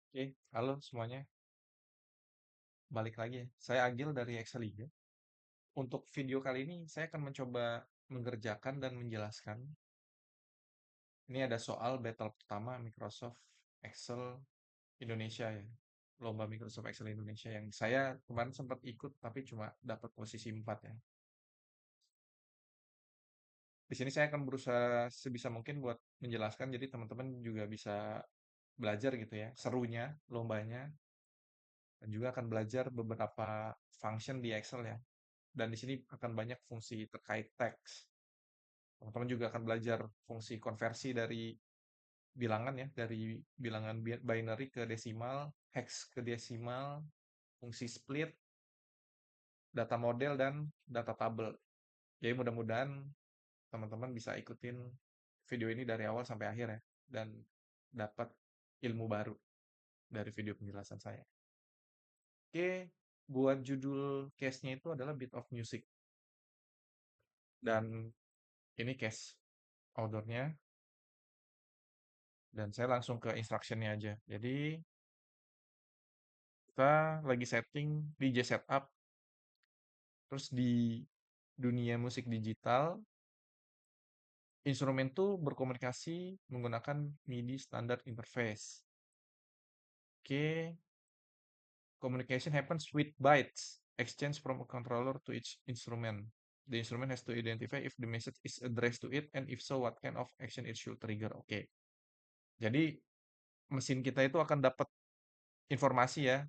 Oke, halo semuanya. Balik lagi ya. Saya Agil dari Excel Liga. Untuk video kali ini, saya akan mencoba mengerjakan dan menjelaskan. Ini ada soal battle pertama Microsoft Excel Indonesia ya. Lomba Microsoft Excel Indonesia yang saya kemarin sempat ikut tapi cuma dapat posisi 4 ya. Di sini saya akan berusaha sebisa mungkin buat menjelaskan jadi teman-teman juga bisa belajar gitu ya, serunya lombanya dan juga akan belajar beberapa function di Excel ya. Dan di sini akan banyak fungsi terkait teks. Teman-teman juga akan belajar fungsi konversi dari bilangan ya, dari bilangan binary ke desimal, hex ke desimal, fungsi split, data model, dan data tabel. Jadi mudah-mudahan teman-teman bisa ikutin video ini dari awal sampai akhir ya, dan dapat ilmu baru dari video penjelasan saya. Oke, buat judul case-nya itu adalah Bit of Music. Dan ini case outdoor-nya. Dan saya langsung ke instruction-nya aja. Jadi, kita lagi setting DJ setup, terus di dunia musik digital, instrumen tuh berkomunikasi menggunakan MIDI standard interface. Oke, communication happens with bytes, exchange from a controller to each instrument. The instrument has to identify if the message is addressed to it, and if so, what kind of action it should trigger. Oke, jadi mesin kita itu akan dapat informasi ya,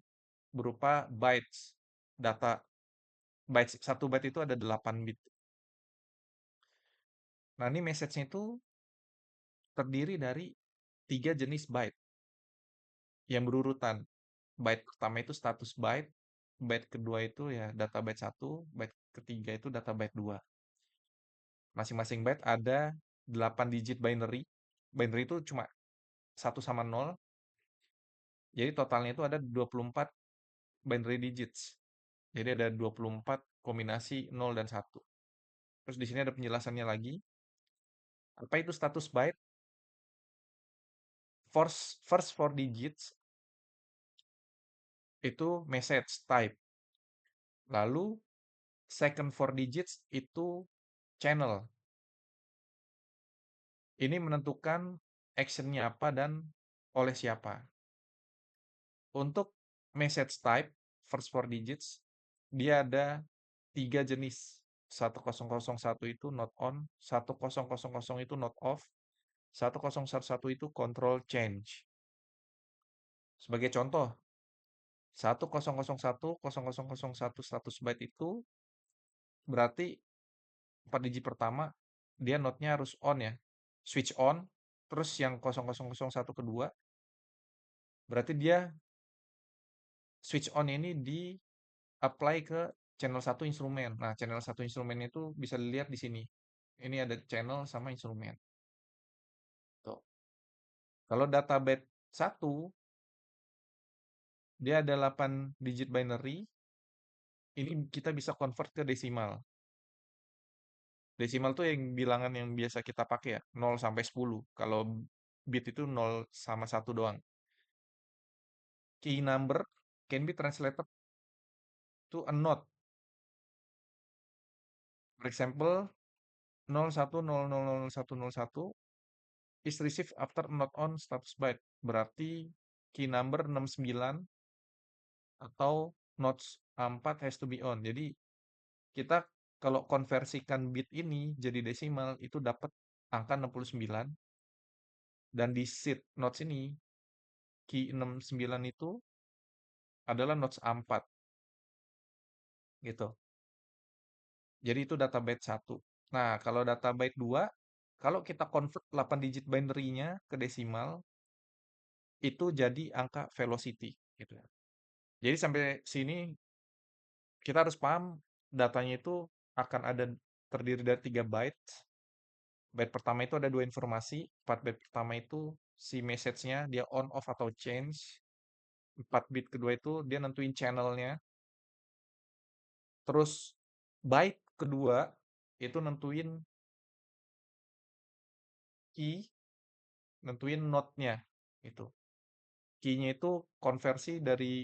berupa bytes, data bytes. 1 byte itu ada 8 bit. Nah, ini message-nya itu terdiri dari 3 jenis byte yang berurutan. Byte pertama itu status byte, byte kedua itu ya data byte 1, byte ketiga itu data byte 2. Masing-masing byte ada 8 digit binary. Binary itu cuma 1 sama 0. Jadi totalnya itu ada 24 binary digits. Jadi ada 24 kombinasi 0 dan 1. Terus di sini ada penjelasannya lagi. Apa itu status byte? First 4 digits itu message type. Lalu second 4 digits itu channel. Ini menentukan action-nya apa dan oleh siapa. Untuk message type, first 4 digits, dia ada 3 jenis. 1001 itu not on, 1000 itu not off, 1011 itu control change. Sebagai contoh, 1001 status byte itu berarti 4 digit pertama dia node-nya harus on ya. Switch on, terus yang 0001 kedua berarti dia switch on ini di apply ke channel 1 instrumen. Nah, channel 1 instrumen itu bisa dilihat di sini. Ini ada channel sama instrumen. Tuh. Kalau data byte 1 dia ada 8 digit binary. Ini kita bisa convert ke desimal. Desimal tuh yang bilangan yang biasa kita pakai ya, 0 sampai 10. Kalau bit itu 0 sama 1 doang. Key number can be translated to a note. For example, 01000101 is received after not on status byte. Berarti key number 69 atau notes 4 has to be on. Jadi kita kalau konversikan bit ini jadi desimal itu dapat angka 69 dan di seed notes ini key 69 itu adalah notes 4 gitu. Jadi itu data byte 1. Nah, kalau data byte 2, kalau kita convert 8 digit binary-nya ke desimal, itu jadi angka velocity gitu ya. Jadi sampai sini kita harus paham datanya itu akan ada terdiri dari 3 byte. Byte pertama itu ada 2 informasi. 4 byte pertama itu si message-nya dia on, off, atau change. 4 bit kedua itu dia nentuin channel-nya. Terus byte kedua itu nentuin key, nentuin node-nya gitu. Key-nya itu konversi dari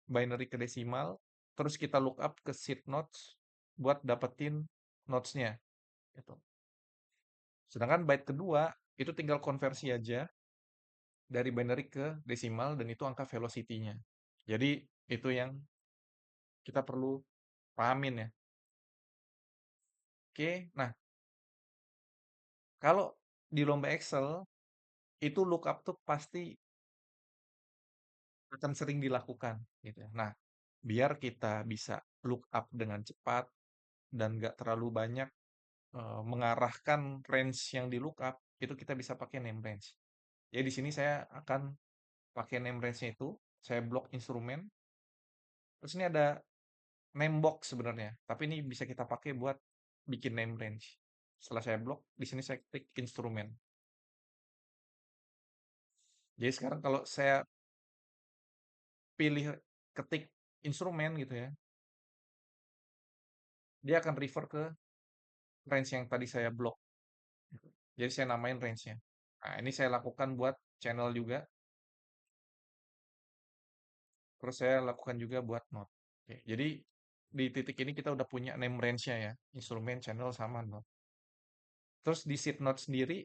binary ke desimal, terus kita lookup ke seed nodes buat dapetin nodes-nya gitu. Sedangkan byte kedua itu tinggal konversi aja dari binary ke desimal dan itu angka velocity-nya. Jadi itu yang kita perlu pahamin ya. Oke, nah kalau di lomba Excel itu lookup tuh pasti akan sering dilakukan gitu ya. Nah, biar kita bisa lookup dengan cepat dan nggak terlalu banyak mengarahkan range yang di lookup, itu kita bisa pakai name range. Jadi di sini saya akan pakai name range-nya itu, saya blok instrumen, terus ini ada name box sebenarnya, tapi ini bisa kita pakai buat bikin name range. Setelah saya blok, di sini saya klik instrumen. Jadi sekarang kalau saya pilih ketik instrumen gitu ya, dia akan refer ke range yang tadi saya blok. Jadi saya namain range-nya. Nah, ini saya lakukan buat channel juga, terus saya lakukan juga buat node. Oke, jadi di titik ini kita udah punya name range-nya ya, instrumen, channel, sama node. Terus di seed node sendiri,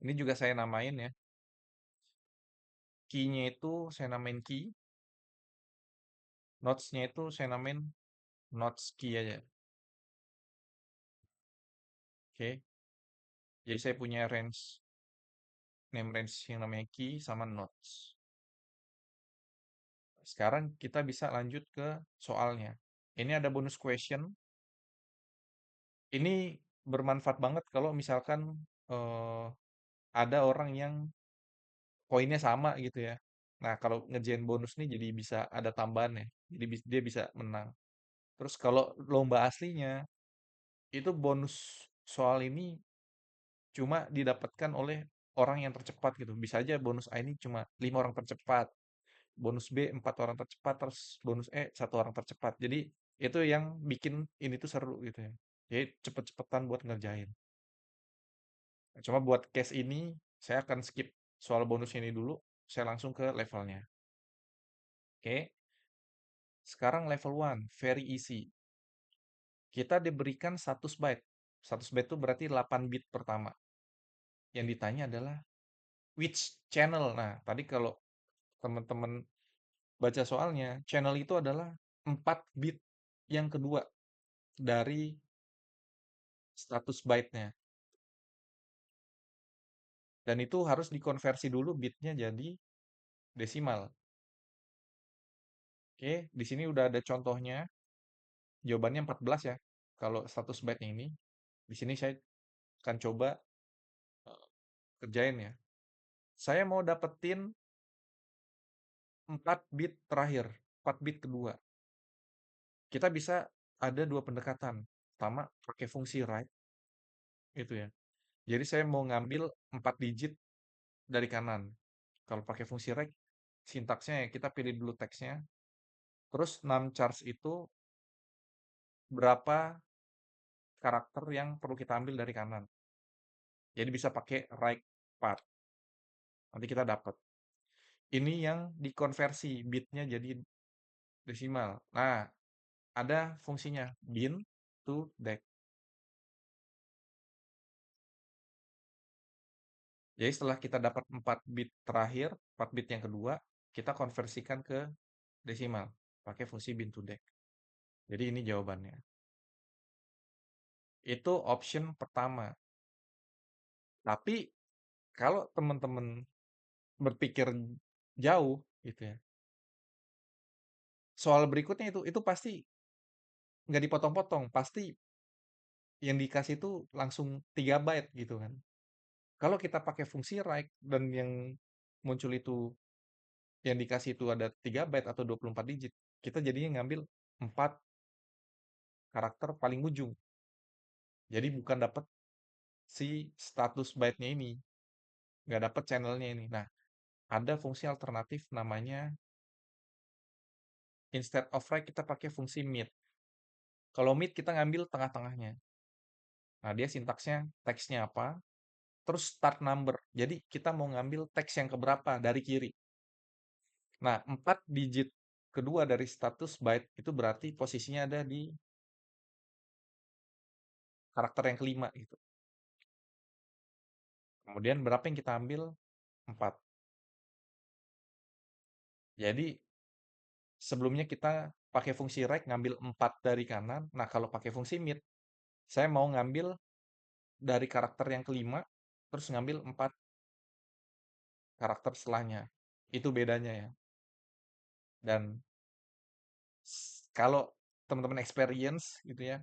ini juga saya namain ya. Key-nya itu saya namain key, nodes-nya itu saya namain nodes key aja. Oke, jadi saya punya name range yang namanya key sama nodes. Sekarang kita bisa lanjut ke soalnya. Ini ada bonus question. Ini bermanfaat banget kalau misalkan eh, ada orang yang poinnya sama gitu ya. Nah, kalau ngerjain bonus nih jadi bisa ada tambahan ya. Jadi dia bisa menang. Terus kalau lomba aslinya, itu bonus soal ini cuma didapatkan oleh orang yang tercepat gitu. Bisa aja bonus A ini cuma 5 orang tercepat. Bonus B 4 orang tercepat, terus bonus E 1 orang tercepat. Jadi itu yang bikin ini tuh seru gitu ya. Jadi cepet-cepetan buat ngerjain. Nah, cuma buat case ini, saya akan skip soal bonus ini dulu. Saya langsung ke levelnya. Oke, sekarang level 1, very easy. Kita diberikan 100 byte. 100 byte itu berarti 8 bit pertama. Yang ditanya adalah which channel. Nah, tadi kalau teman-teman baca soalnya, channel itu adalah 4 bit yang kedua dari 100 byte-nya. Dan itu harus dikonversi dulu bitnya jadi desimal. Oke, di sini udah ada contohnya. Jawabannya 14 ya. Kalau 100 byte ini, di sini saya akan coba eh, kerjain ya. Saya mau dapetin 4 bit terakhir, 4 bit kedua. Kita bisa ada dua pendekatan. Pertama, pakai fungsi write, gitu ya. Jadi saya mau ngambil 4 digit dari kanan. Kalau pakai fungsi write, sintaksnya ya kita pilih dulu teksnya. Terus numchars itu berapa karakter yang perlu kita ambil dari kanan. Jadi bisa pakai write part. Nanti kita dapat. Ini yang dikonversi bitnya jadi desimal. Nah, ada fungsinya bin to dec. Jadi setelah kita dapat 4 bit terakhir, 4 bit yang kedua, kita konversikan ke desimal pakai fungsi bin to dec. Jadi ini jawabannya. Itu option pertama. Tapi kalau teman-teman berpikir jauh gitu ya, soal berikutnya itu pasti nggak dipotong-potong, pasti yang dikasih itu langsung 3 byte gitu kan. Kalau kita pakai fungsi write dan yang muncul itu yang dikasih itu ada 3 byte atau 24 digit, kita jadinya ngambil 4 karakter paling ujung. Jadi bukan dapat si status byte-nya ini, nggak dapat channelnya ini. Nah, ada fungsi alternatif namanya instead of write kita pakai fungsi mid. Kalau mid kita ngambil tengah-tengahnya. Nah, dia sintaksnya teksnya apa, terus start number. Jadi kita mau ngambil teks yang keberapa dari kiri. Nah, 4 digit kedua dari status byte itu berarti posisinya ada di karakter yang kelima gitu. Kemudian berapa yang kita ambil? 4. Jadi sebelumnya kita pakai fungsi rect ngambil 4 dari kanan. Nah, kalau pakai fungsi mid, saya mau ngambil dari karakter yang kelima, terus ngambil 4 karakter setelahnya. Itu bedanya ya. Dan kalau teman-teman experience gitu ya,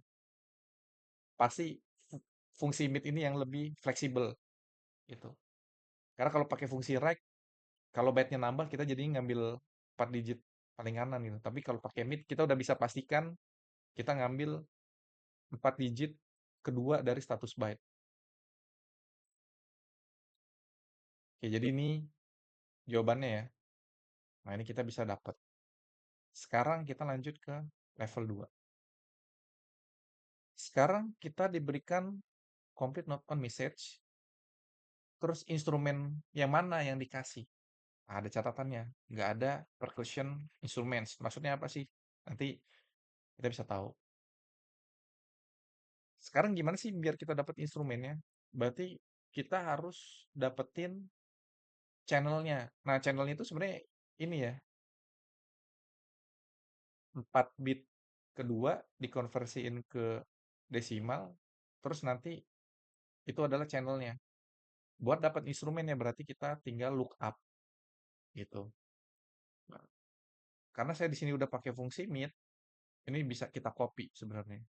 pasti fungsi mid ini yang lebih fleksibel gitu. Karena kalau pakai fungsi rect, kalau byte-nya nambah kita jadi ngambil 4 digit paling kanan gitu. Tapi kalau pakai mid kita udah bisa pastikan kita ngambil 4 digit kedua dari status byte. Oke, jadi ini jawabannya ya. Nah, ini kita bisa dapat. Sekarang kita lanjut ke level 2. Sekarang kita diberikan complete not on message. Terus instrumen yang mana yang dikasih? Nah, ada catatannya. Nggak ada percussion instruments. Maksudnya apa sih? Nanti kita bisa tahu. Sekarang gimana sih biar kita dapat instrumennya? Berarti kita harus dapetin channelnya. Nah, channelnya itu sebenarnya ini ya, 4 bit kedua dikonversiin ke desimal, terus nanti itu adalah channelnya. Buat dapat instrumennya berarti kita tinggal look up gitu. Nah, karena saya di sini udah pakai fungsi mid, ini bisa kita copy sebenarnya.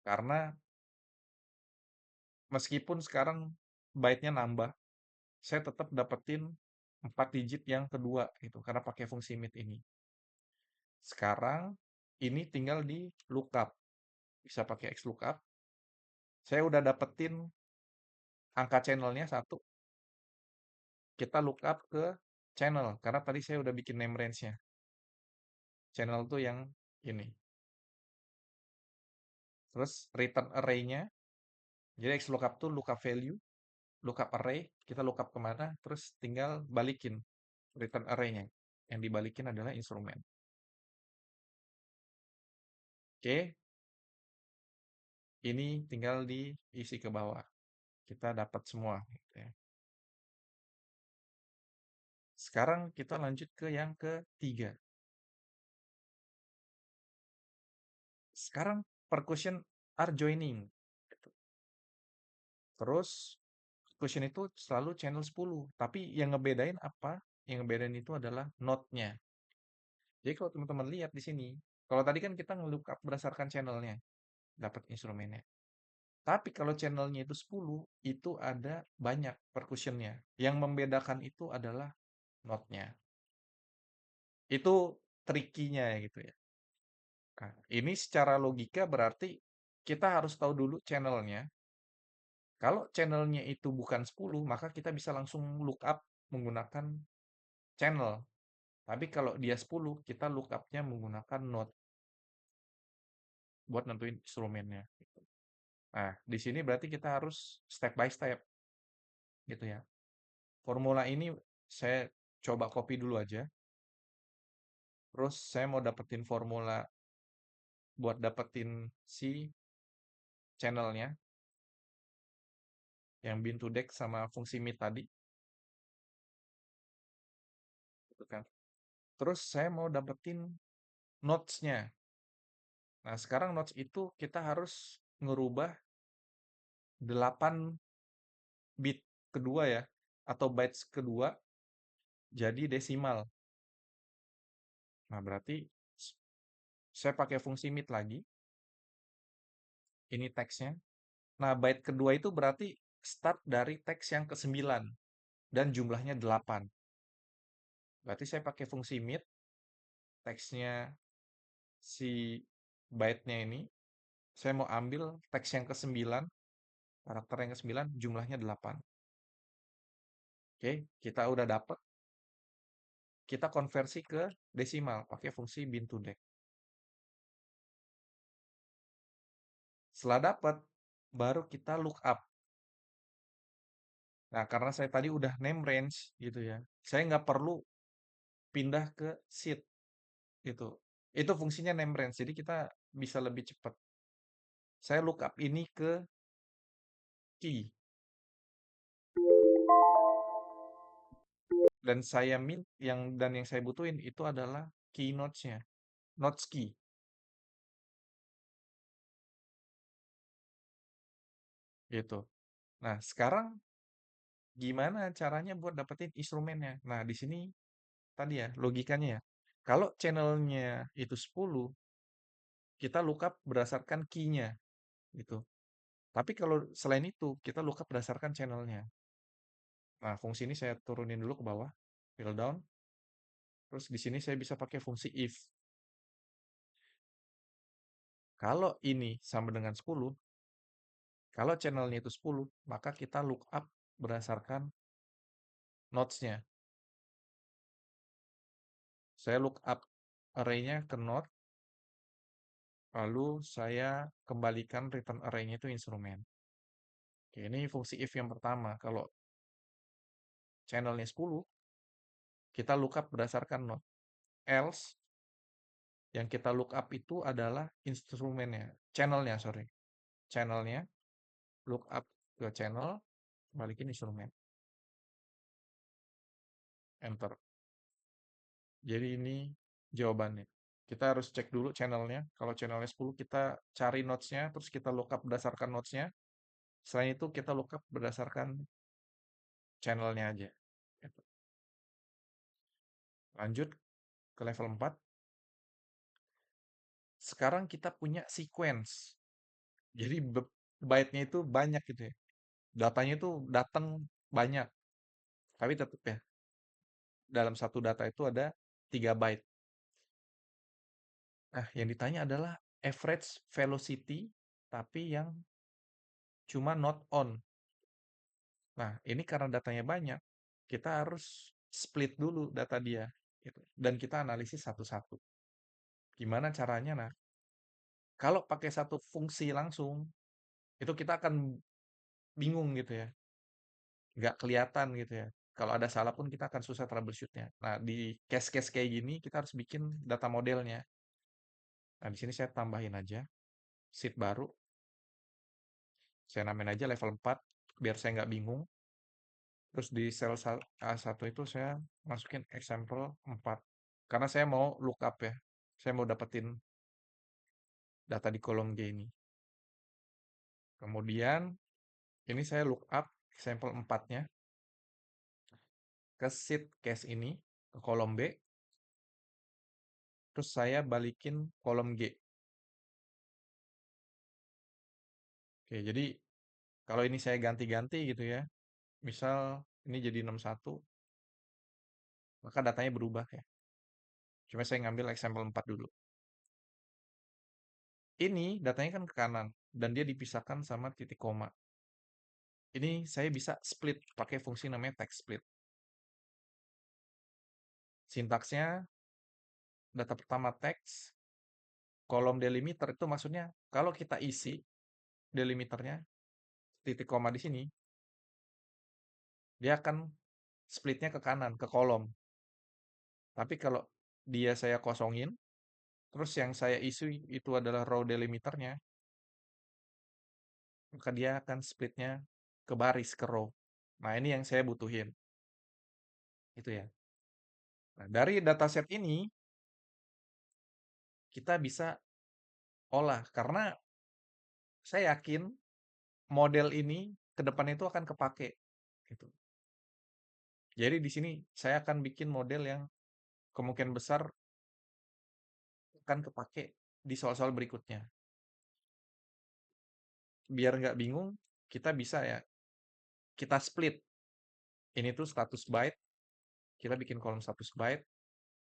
Karena meskipun sekarang byte-nya nambah, saya tetap dapetin 4 digit yang kedua gitu karena pakai fungsi mid ini. Sekarang ini tinggal di lookup. Bisa pakai XLOOKUP. Saya udah dapetin angka channelnya satu. Kita lookup ke channel karena tadi saya udah bikin name range-nya. Channel tuh yang ini. Terus return array-nya. Jadi XLOOKUP tuh lookup value, lookup array, kita lookup kemana, terus tinggal balikin return array-nya. Yang dibalikin adalah instrumen. Oke, ini tinggal diisi ke bawah. Kita dapat semua. Gitu ya. Sekarang kita lanjut ke yang ketiga. Sekarang percussion are joining. Gitu. Terus percussion itu selalu channel 10. Tapi yang ngebedain apa? Yang ngebedain itu adalah note-nya. Jadi kalau teman-teman lihat di sini, kalau tadi kan kita nge-lookup berdasarkan channelnya, dapat instrumennya. Tapi kalau channelnya itu 10, itu ada banyak percussionnya. Yang membedakan itu adalah note-nya. Itu trikinya ya gitu ya. Nah, ini secara logika berarti kita harus tahu dulu channelnya. Kalau channelnya itu bukan 10, maka kita bisa langsung lookup menggunakan channel. Tapi kalau dia 10, kita lookupnya menggunakan node buat nentuin instrumennya. Nah, di sini berarti kita harus step by step gitu ya. Formula ini saya coba copy dulu aja. Terus saya mau dapetin formula buat dapetin si channelnya yang bin to deck sama fungsi mid tadi. Gitu kan. Terus saya mau dapetin nodes-nya. Nah, sekarang nodes itu kita harus ngerubah 8 bit kedua ya, atau bytes kedua jadi desimal. Nah, berarti saya pakai fungsi mid lagi. Ini teksnya. Nah, byte kedua itu berarti start dari teks yang ke-9 dan jumlahnya 8. Berarti saya pakai fungsi mid, teksnya si byte-nya ini, saya mau ambil teks yang ke-9, karakter yang ke-9, jumlahnya 8. Oke, kita udah dapat. Kita konversi ke desimal pakai fungsi bin to deck. Setelah dapat, baru kita look up. Nah, karena saya tadi udah name range gitu ya, saya nggak perlu pindah ke sheet gitu. Itu fungsinya name range, jadi kita bisa lebih cepat. Saya lookup ini ke key, dan yang saya butuhin itu adalah key nodes-nya, nodes key gitu. Nah, sekarang gimana caranya buat dapetin instrumennya? Nah, di sini tadi ya logikanya ya. Kalau channelnya itu 10, kita lookup berdasarkan key-nya gitu. Tapi kalau selain itu, kita lookup berdasarkan channelnya. Nah, fungsi ini saya turunin dulu ke bawah, fill down. Terus di sini saya bisa pakai fungsi if. Kalau ini sama dengan 10, kalau channelnya itu 10, maka kita lookup berdasarkan nodes-nya. Saya lookup array-nya ke node, lalu saya kembalikan return array-nya itu instrumen. Oke, ini fungsi if yang pertama. Kalau channelnya 10, kita lookup berdasarkan node. Else, yang kita lookup itu adalah instrumennya, channelnya, sorry. Channelnya, lookup ke channel, balikin instrumen. Enter. Jadi ini jawabannya. Kita harus cek dulu channelnya. Kalau channelnya 10, kita cari nodes-nya, terus kita lookup berdasarkan nodes-nya. Selain itu, kita lookup berdasarkan channelnya aja. Gitu. Lanjut ke level 4. Sekarang kita punya sequence. Jadi byte-nya itu banyak gitu ya. Datanya itu datang banyak. Tapi tetap ya, dalam satu data itu ada 3 byte. Nah, yang ditanya adalah average velocity, tapi yang cuma not on. Nah, ini karena datanya banyak, kita harus split dulu data dia. Gitu. Dan kita analisis satu-satu. Gimana caranya? Nah, kalau pakai satu fungsi langsung, itu kita akan bingung gitu ya. Nggak kelihatan gitu ya. Kalau ada salah pun kita akan susah troubleshoot-nya. Nah, di case-case kayak gini, kita harus bikin data modelnya. Nah, di sini saya tambahin aja sheet baru. Saya namain aja level 4 biar saya nggak bingung. Terus di sel A1 itu saya masukin example 4. Karena saya mau lookup ya. Saya mau dapetin data di kolom G ini. Kemudian ini saya lookup example 4-nya ke sheet case ini, ke kolom B. Terus saya balikin kolom G. Oke, jadi kalau ini saya ganti-ganti gitu ya. Misal ini jadi 61, maka datanya berubah ya. Cuma saya ngambil example 4 dulu. Ini datanya kan ke kanan dan dia dipisahkan sama titik koma. Ini saya bisa split pakai fungsi namanya text split. Sintaksnya data pertama teks, kolom delimiter itu maksudnya kalau kita isi delimiternya titik koma di sini, dia akan splitnya ke kanan, ke kolom. Tapi kalau dia saya kosongin, terus yang saya isi itu adalah row delimiternya, maka dia akan splitnya ke baris, ke row. Nah, ini yang saya butuhin. Itu ya. Nah, dari dataset ini, kita bisa olah. Karena saya yakin model ini ke depan itu akan kepake. Gitu. Jadi di sini saya akan bikin model yang kemungkinan besar akan kepake di soal-soal berikutnya. Biar nggak bingung, kita bisa ya, kita split. Ini tuh status byte, kita bikin kolom status byte,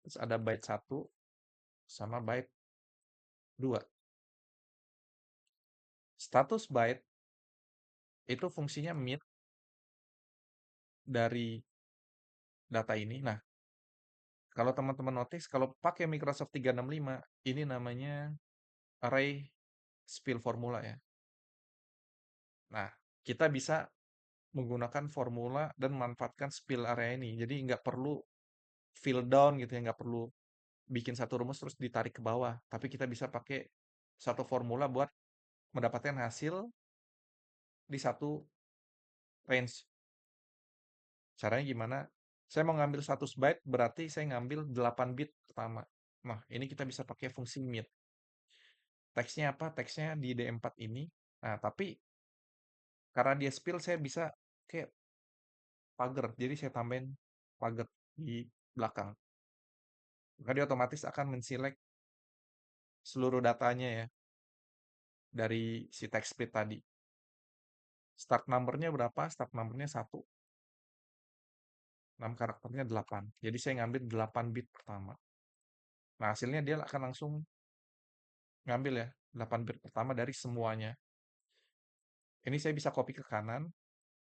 terus ada byte 1 sama byte 2. Status byte itu fungsinya mid dari data ini. Nah, kalau teman-teman notice, kalau pakai Microsoft 365, ini namanya array spill formula ya. Nah, kita bisa menggunakan formula dan memanfaatkan spill area ini. Jadi nggak perlu fill down gitu ya, nggak perlu bikin satu rumus terus ditarik ke bawah. Tapi kita bisa pakai satu formula buat mendapatkan hasil di satu range. Caranya gimana? Saya mau ngambil 100 byte, berarti saya ngambil 8 bit pertama. Nah, ini kita bisa pakai fungsi mid. Teksnya apa? Teksnya di D4 ini. Nah, tapi karena dia spill, saya bisa kayak pagar. Jadi saya tambahin pagar di belakang. Maka dia otomatis akan menselect seluruh datanya ya dari si text split tadi. Start numbernya berapa? Start numbernya 1. 6 karakternya 8. Jadi saya ngambil 8 bit pertama. Nah, hasilnya dia akan langsung ngambil ya 8 bit pertama dari semuanya. Ini saya bisa copy ke kanan,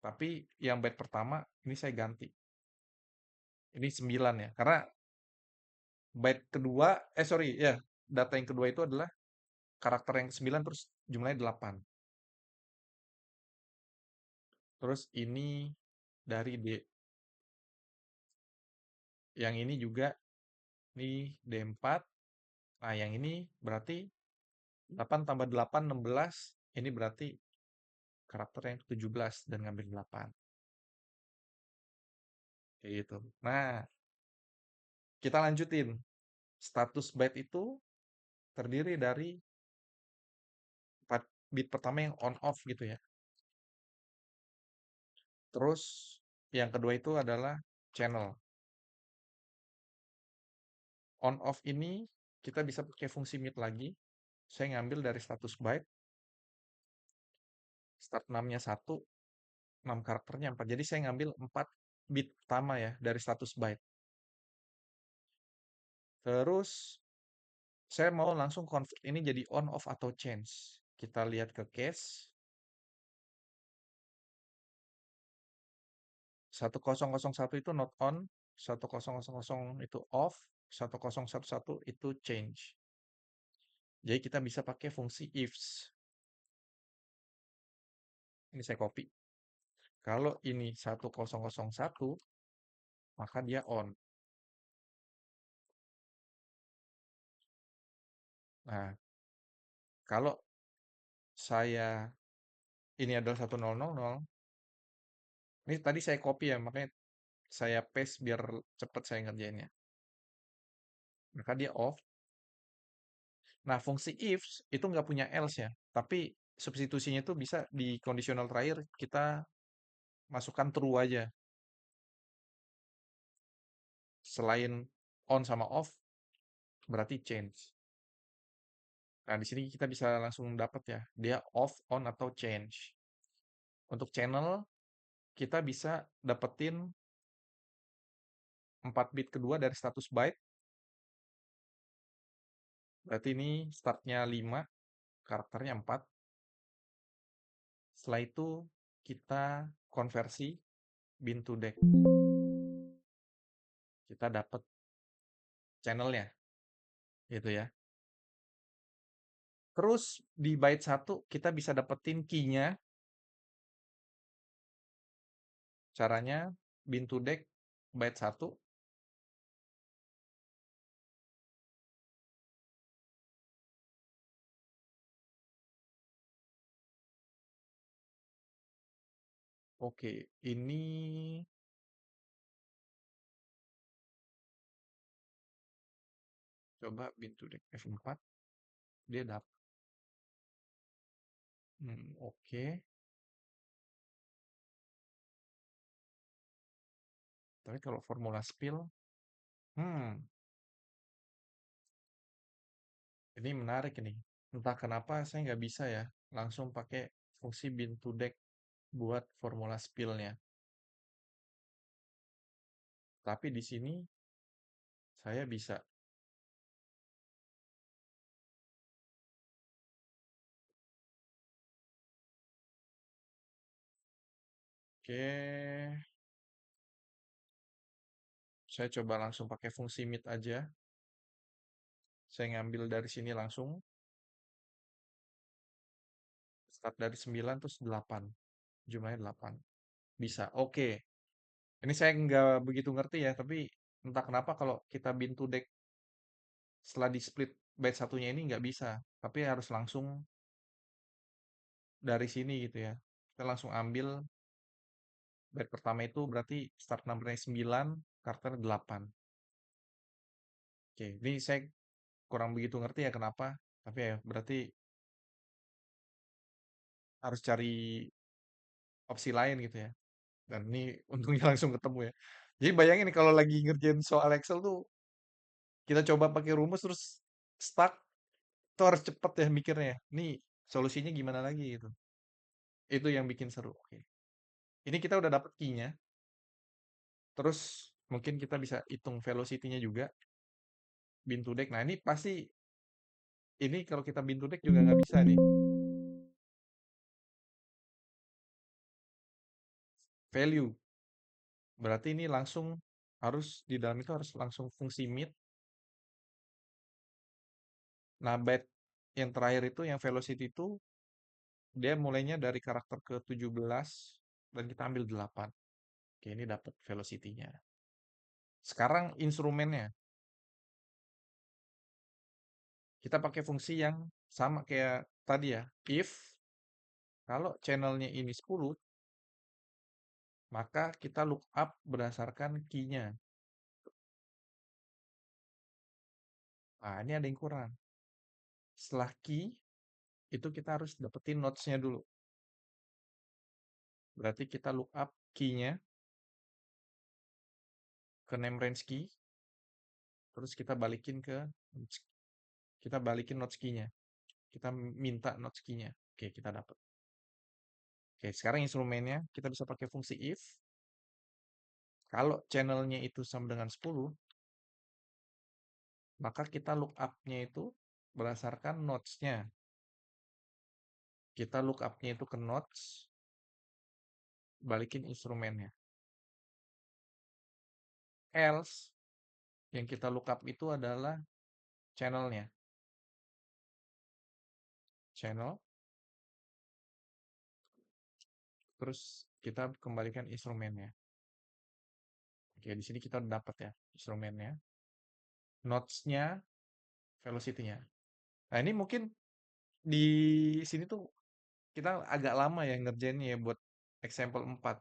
tapi yang byte pertama ini saya ganti. Ini 9 ya. Karena byte kedua, sorry ya, data yang kedua itu adalah karakter yang ke-9 terus jumlahnya 8. Terus ini dari D. Yang ini juga ini D4. Nah, yang ini berarti 8 tambah 8, 16. Ini berarti karakter yang ke-17 dan ngambil 8. Kayak gitu. Nah, kita lanjutin. Status byte itu terdiri dari 4 bit pertama yang on off gitu ya. Terus yang kedua itu adalah channel. On off ini kita bisa pakai fungsi mid lagi. Saya ngambil dari status byte. Start 6-nya 1, 6 karakternya 4. Jadi saya ngambil 4 bit pertama ya dari status byte. Terus saya mau langsung convert ini jadi on off atau change. Kita lihat ke case. 1001 itu not on, 1000 itu off, 1011 itu change. Jadi kita bisa pakai fungsi ifs. Ini saya copy. Kalau ini 1001, maka dia on. Nah, kalau saya ini adalah 1000, ini tadi saya copy ya, makanya saya paste biar cepat saya ngerjainnya. Maka dia off. Nah, fungsi ifs itu nggak punya else ya, tapi substitusinya itu bisa di conditional terakhir kita masukkan true aja. Selain on sama off, berarti change. Nah, di sini kita bisa langsung dapat ya, dia off, on, atau change. Untuk channel, kita bisa dapetin 4 bit kedua dari status byte. Berarti ini startnya 5, karakternya 4. Setelah itu kita konversi bin to deck. Kita dapat channelnya, gitu ya. Terus di byte 1 kita bisa dapetin key-nya. Caranya bin to deck byte 1. Oke, ini coba bin to deck F4. Dia dapat. Oke. Tapi kalau formula spill, hmm, ini menarik ini. Entah kenapa saya nggak bisa ya langsung pakai fungsi bin to deck buat formula spillnya. Tapi di sini saya bisa. Oke, saya coba langsung pakai fungsi mid aja. Saya ngambil dari sini langsung. Start dari 9 terus 8. Jumlahnya 8. bisa. Oke. Ini saya nggak begitu ngerti ya, tapi entah kenapa kalau kita bin to deck setelah di split batch satunya ini nggak bisa, tapi harus langsung dari sini gitu ya. Kita langsung ambil batch pertama itu berarti start numbernya 9, karakter 8. Oke, ini saya kurang begitu ngerti ya kenapa, tapi ya berarti harus cari opsi lain gitu ya. Dan ini untungnya langsung ketemu ya. Jadi bayangin nih kalau lagi ngerjain soal Excel tuh kita coba pakai rumus terus stuck, itu harus cepet ya mikirnya. Ini solusinya gimana lagi gitu. Itu yang bikin seru. Oke. Ini kita udah dapet key-nya. Terus mungkin kita bisa hitung velocity-nya juga. Bin to deck. Nah ini pasti, ini kalau kita bin to deck juga nggak bisa nih. Value. Berarti ini langsung harus, di dalam itu harus langsung fungsi mid. Nah byte yang terakhir itu, yang velocity itu, dia mulainya dari karakter ke 17 dan kita ambil 8. Oke, ini dapat velocity-nya. Sekarang instrumennya. Kita pakai fungsi yang sama kayak tadi ya. If kalau channelnya ini 10, maka kita look up berdasarkan key-nya. Nah, ini ada yang kurang. Setelah key, itu kita harus dapetin nodes-nya dulu. Berarti kita look up key-nya ke name range key, terus kita balikin nodes key-nya. Kita minta nodes key-nya. Oke, kita dapat. Oke, sekarang instrumennya kita bisa pakai fungsi if. Kalau channelnya itu sama dengan 10, maka kita look up-nya itu berdasarkan nodes-nya. Kita look up-nya itu ke nodes, balikin instrumennya. Else, yang kita look up itu adalah channelnya. Channel, terus kita kembalikan instrumennya. Oke, di sini kita dapat ya instrumennya. Nodes-nya, velocity-nya. Nah, ini mungkin di sini tuh kita agak lama ya ngerjainnya ya buat example 4.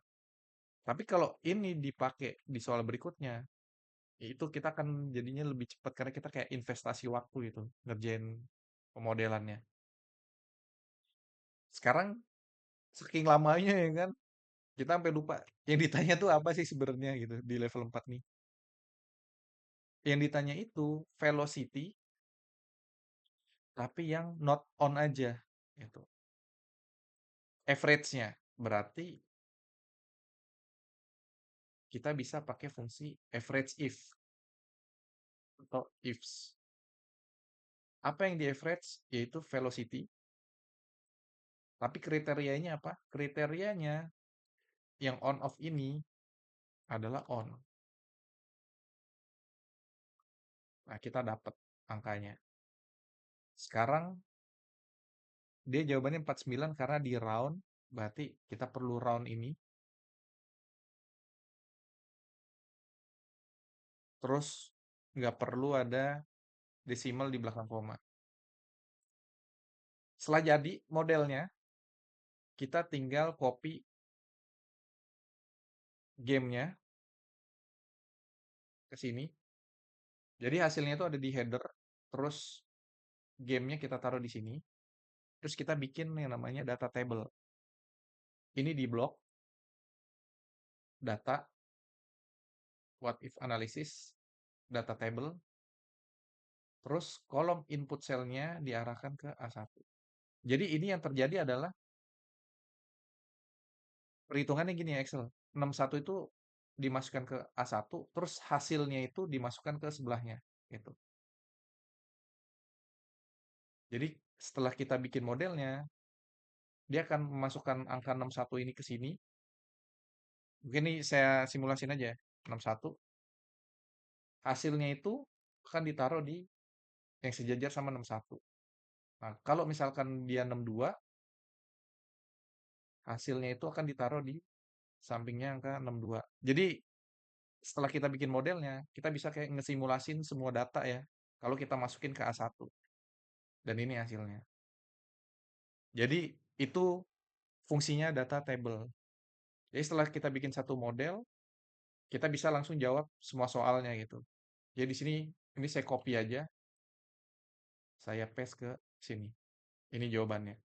Tapi kalau ini dipakai di soal berikutnya, itu kita akan jadinya lebih cepat karena kita kayak investasi waktu itu ngerjain pemodelannya. Sekarang saking lamanya ya kan, kita sampai lupa yang ditanya tuh apa sih sebenarnya gitu di level 4 nih. Yang ditanya itu velocity tapi yang not on aja gitu. Average-nya berarti kita bisa pakai fungsi average if atau ifs. Apa yang di average? Yaitu velocity. Tapi kriterianya apa? Kriterianya yang on off ini adalah on. Nah, kita dapat angkanya. Sekarang dia jawabannya 49 karena di round, berarti kita perlu round ini. Terus nggak perlu ada desimal di belakang koma. Setelah jadi modelnya, kita tinggal copy gamenya ke sini. Jadi hasilnya itu ada di header, terus gamenya kita taruh di sini. Terus kita bikin yang namanya data table. Ini di blok data, what if analysis, data table, terus kolom input cell-nya diarahkan ke A1. Jadi ini yang terjadi adalah perhitungannya gini ya Excel. 61 itu dimasukkan ke A1, terus hasilnya itu dimasukkan ke sebelahnya. Gitu. Jadi setelah kita bikin modelnya, dia akan memasukkan angka 61 ini ke sini. Mungkin ini saya simulasin aja. 61. Hasilnya itu akan ditaruh di yang sejajar sama 61. Nah, kalau misalkan dia 62, hasilnya itu akan ditaruh di sampingnya angka 62. Jadi setelah kita bikin modelnya, kita bisa kayak ngesimulasin semua data ya. Kalau kita masukin ke A1. Dan ini hasilnya. Jadi itu fungsinya data table. Jadi setelah kita bikin satu model, kita bisa langsung jawab semua soalnya gitu. Jadi di sini ini saya copy aja, saya paste ke sini. Ini jawabannya.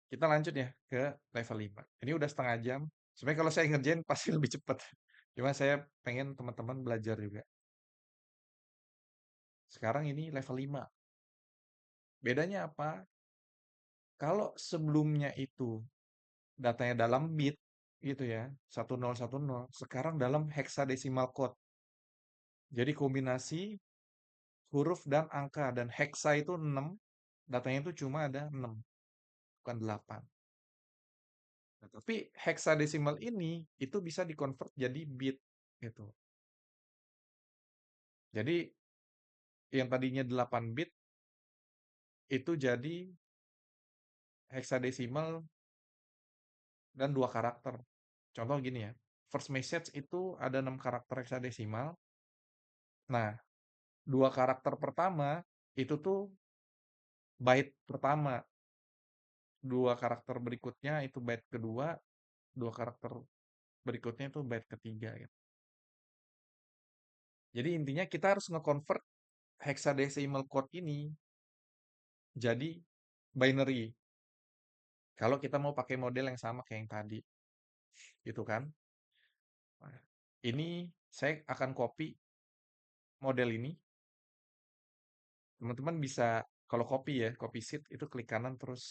Kita lanjut ya ke level 5. Ini udah setengah jam. Sebenarnya kalau saya ngerjain pasti lebih cepat. Cuma saya pengen teman-teman belajar juga. Sekarang ini level 5. Bedanya apa? Kalau sebelumnya itu datanya dalam bit gitu ya, 1010, sekarang dalam hexadecimal code. Jadi kombinasi huruf dan angka, dan hexa itu 6, datanya itu cuma ada 6, bukan 8. Nah, tapi hexadecimal ini itu bisa dikonvert jadi bit gitu. Jadi yang tadinya 8 bit itu jadi hexadecimal dan 2 karakter. Contoh gini ya, first message itu ada 6 karakter hexadecimal. Nah, 2 karakter pertama itu tuh byte pertama. 2 karakter berikutnya itu byte kedua, 2 karakter berikutnya itu byte ketiga gitu. Jadi intinya kita harus nge-convert hexadecimal code ini jadi binary. Kalau kita mau pakai model yang sama kayak yang tadi, gitu kan? Nah, ini saya akan copy model ini. Teman-teman bisa kalau copy ya, copy sheet itu klik kanan terus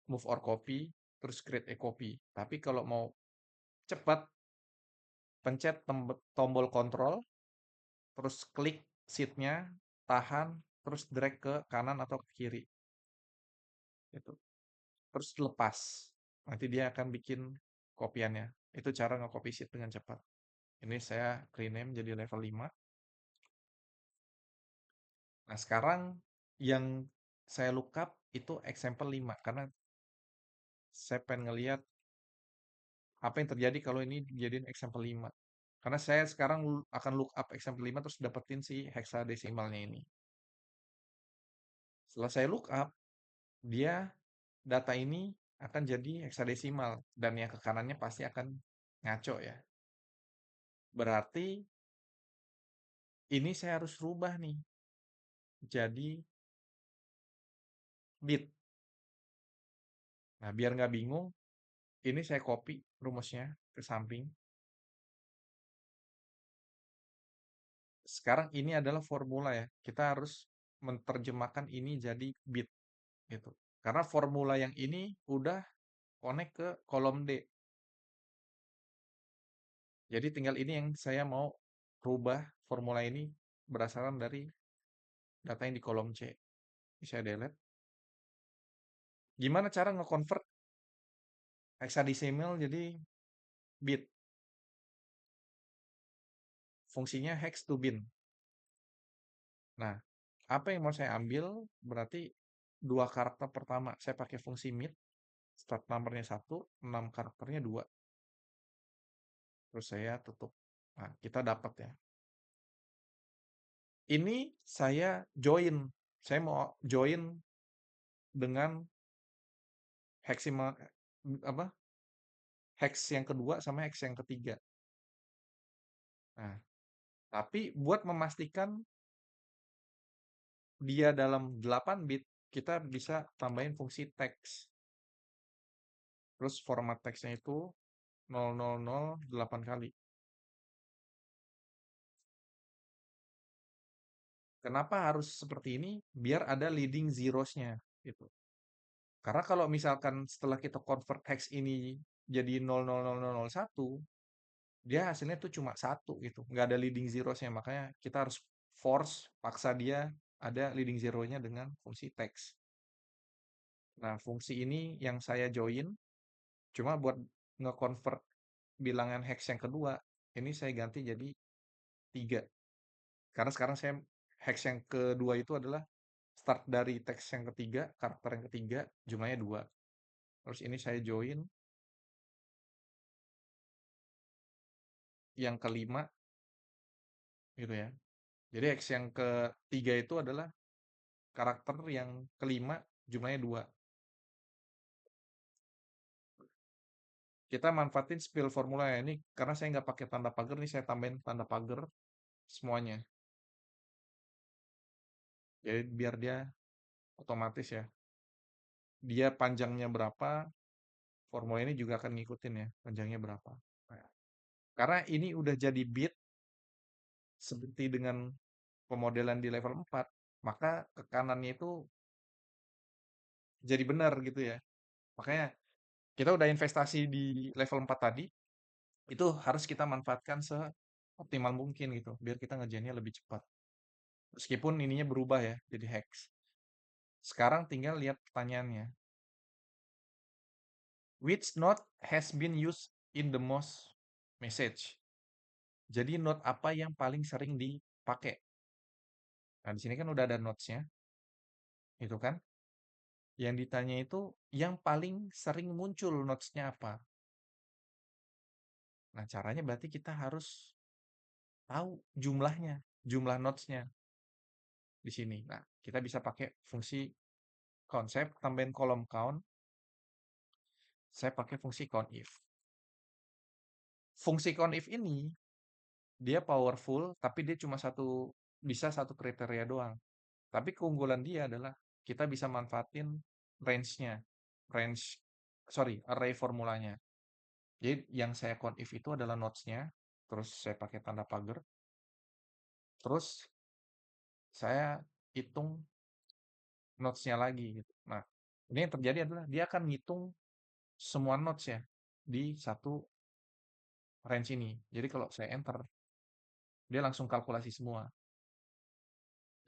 move or copy, terus create a copy. Tapi kalau mau cepat, pencet tombol kontrol, terus klik sheet-nya, tahan, terus drag ke kanan atau ke kiri. Gitu. Terus lepas. Nanti dia akan bikin kopiannya. Itu cara nge-copy sheet dengan cepat. Ini saya rename jadi level 5. Nah, sekarang yang saya lookup itu example 5 karena saya pengen ngelihat apa yang terjadi kalau ini dijadiin example 5. Karena saya sekarang akan lookup example 5 terus dapetin si hexadecimalnya ini. Setelah saya lookup, dia data ini akan jadi hexadecimal dan yang ke kanannya pasti akan ngaco ya. Berarti ini saya harus rubah nih jadi bit. Nah, biar nggak bingung, ini saya copy rumusnya ke samping. Sekarang ini adalah formula ya. Kita harus menerjemahkan ini jadi bit gitu. Karena formula yang ini udah connect ke kolom D. Jadi tinggal ini yang saya mau rubah formula ini berdasarkan dari data yang di kolom C. Ini saya delete. Gimana cara nge-convert hexadecimal jadi bit? Fungsinya hex to bin. Nah, apa yang mau saya ambil berarti dua karakter pertama saya pakai fungsi mid, start numbernya 1, 6 karakternya 2. Terus saya tutup. Nah, kita dapat ya. Ini saya join. Saya mau join dengan heximal apa? Hex yang kedua sama hex yang ketiga. Nah, tapi buat memastikan dia dalam 8 bit, kita bisa tambahin fungsi text. Terus format teksnya itu 0008 kali. Kenapa harus seperti ini? Biar ada leading zeros-nya gitu. Karena kalau misalkan setelah kita convert hex ini jadi 000001, dia hasilnya tuh cuma satu gitu, nggak ada leading zeros-nya. Makanya kita harus force, paksa dia ada leading zero-nya dengan fungsi text. Nah, fungsi ini yang saya join, cuma buat nge-convert bilangan hex yang kedua, ini saya ganti jadi 3. Karena sekarang saya hex yang kedua itu adalah start dari teks yang ketiga, karakter yang ketiga, jumlahnya 2. terus ini saya join, yang kelima gitu ya. Jadi X yang ketiga itu adalah karakter yang kelima jumlahnya 2. Kita manfaatin spill formula ya. Ini karena saya nggak pakai tanda pagar nih, saya tambahin tanda pagar semuanya. Jadi biar dia otomatis ya. Dia panjangnya berapa, formula ini juga akan ngikutin ya, panjangnya berapa. Nah, karena ini udah jadi bit seperti dengan pemodelan di level 4, maka ke kanannya itu jadi benar gitu ya. Makanya kita udah investasi di level 4 tadi, itu harus kita manfaatkan seoptimal mungkin gitu, biar kita ngerjainnya lebih cepat. Meskipun ininya berubah ya, jadi hex. Sekarang tinggal lihat pertanyaannya. Which node has been used in the most message? Jadi node apa yang paling sering dipakai? Nah, di sini kan udah ada nodes-nya, itu kan? Yang ditanya itu yang paling sering muncul nodes-nya apa? Nah, caranya berarti kita harus tahu jumlahnya, jumlah nodes-nya di sini. Nah, kita bisa pakai fungsi konsep, tambahin kolom count, saya pakai fungsi countif. Fungsi countif ini, dia powerful, tapi dia cuma bisa satu kriteria doang. Tapi keunggulan dia adalah kita bisa manfaatin range-nya, range, sorry, array formulanya. Jadi yang saya conif itu adalah nodes-nya, terus saya pakai tanda pagar, terus saya hitung nodes-nya lagi gitu. Nah, ini yang terjadi adalah dia akan ngitung semua nodes ya di satu range ini. Jadi kalau saya enter, dia langsung kalkulasi semua.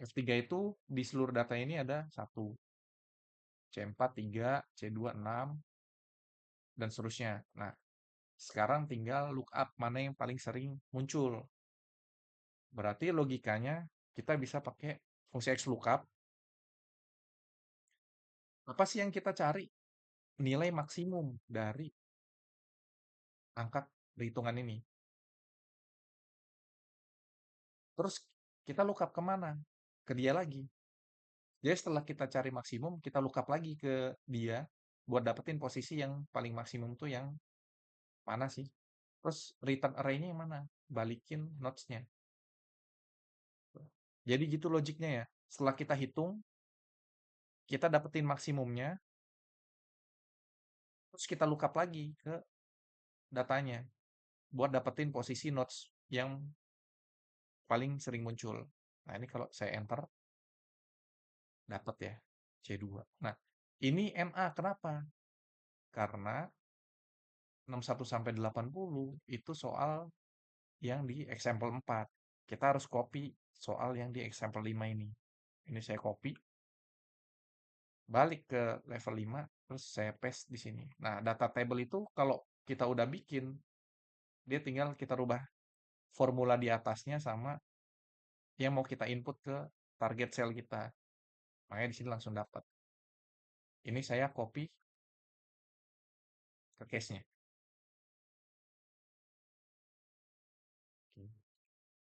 F3 itu di seluruh data ini ada 1, C4 3, C2 6, dan seterusnya. Nah, sekarang tinggal lookup mana yang paling sering muncul. Berarti logikanya kita bisa pakai fungsi XLOOKUP. Apa sih yang kita cari? Nilai maksimum dari angka perhitungan ini. Terus kita lookup kemana? Ke dia lagi. Jadi setelah kita cari maksimum, kita lookup lagi ke dia buat dapetin posisi yang paling maksimum tuh yang mana sih? Terus return array-nya yang mana? Balikin nodes-nya. Jadi gitu logiknya ya. Setelah kita hitung, kita dapetin maksimumnya, terus kita lookup lagi ke datanya buat dapetin posisi nodes yang paling sering muncul. Nah, ini kalau saya enter, dapat ya, C2. Nah, ini NA kenapa? Karena 61 sampai 80 itu soal yang di example 4. Kita harus copy soal yang di example 5 ini. Ini saya copy, balik ke level 5, terus saya paste di sini. Nah, data table itu kalau kita udah bikin, dia tinggal kita rubah formula di atasnya sama yang mau kita input ke target cell kita. Makanya di sini langsung dapat. Ini saya copy ke case-nya.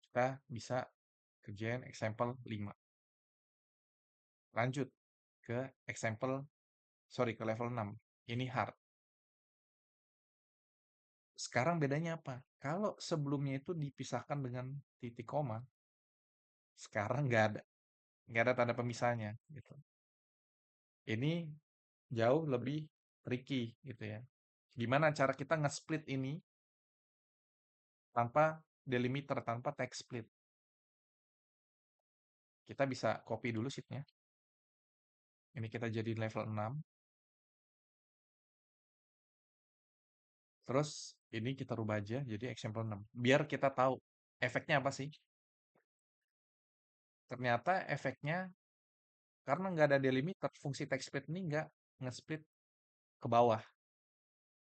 Kita bisa kerjain example 5. Lanjut ke ke level 6. Ini hard. Sekarang bedanya apa? Kalau sebelumnya itu dipisahkan dengan titik koma, sekarang nggak ada tanda pemisahnya gitu. Ini jauh lebih tricky gitu ya. Gimana cara kita nge-split ini tanpa delimiter, tanpa text split? Kita bisa copy dulu sheet-nya. Ini kita jadi level 6. Terus ini kita rubah aja jadi example 6. Biar kita tahu efeknya apa sih. Ternyata efeknya karena nggak ada delimiter, fungsi text split ini nggak nge-split ke bawah.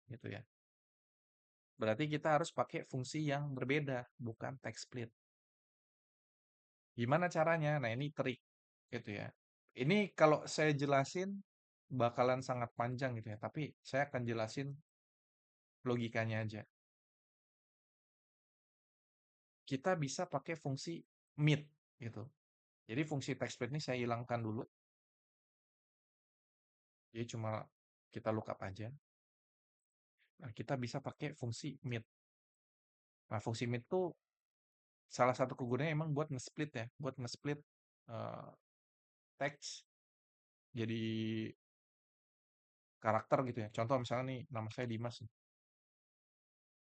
Gitu ya. Berarti kita harus pakai fungsi yang berbeda, bukan text split. Gimana caranya? Nah ini trik. Gitu ya. Ini kalau saya jelasin bakalan sangat panjang gitu ya, tapi saya akan jelasin logikanya aja. Kita bisa pakai fungsi mid gitu. Jadi fungsi text split ini saya hilangkan dulu. Jadi cuma kita lookup aja. Nah, kita bisa pakai fungsi mid. Nah, fungsi mid tuh salah satu kegunaannya emang buat nge-split ya, buat nge-split eh, teks jadi karakter gitu ya. Contoh misalnya nih, nama saya Dimas.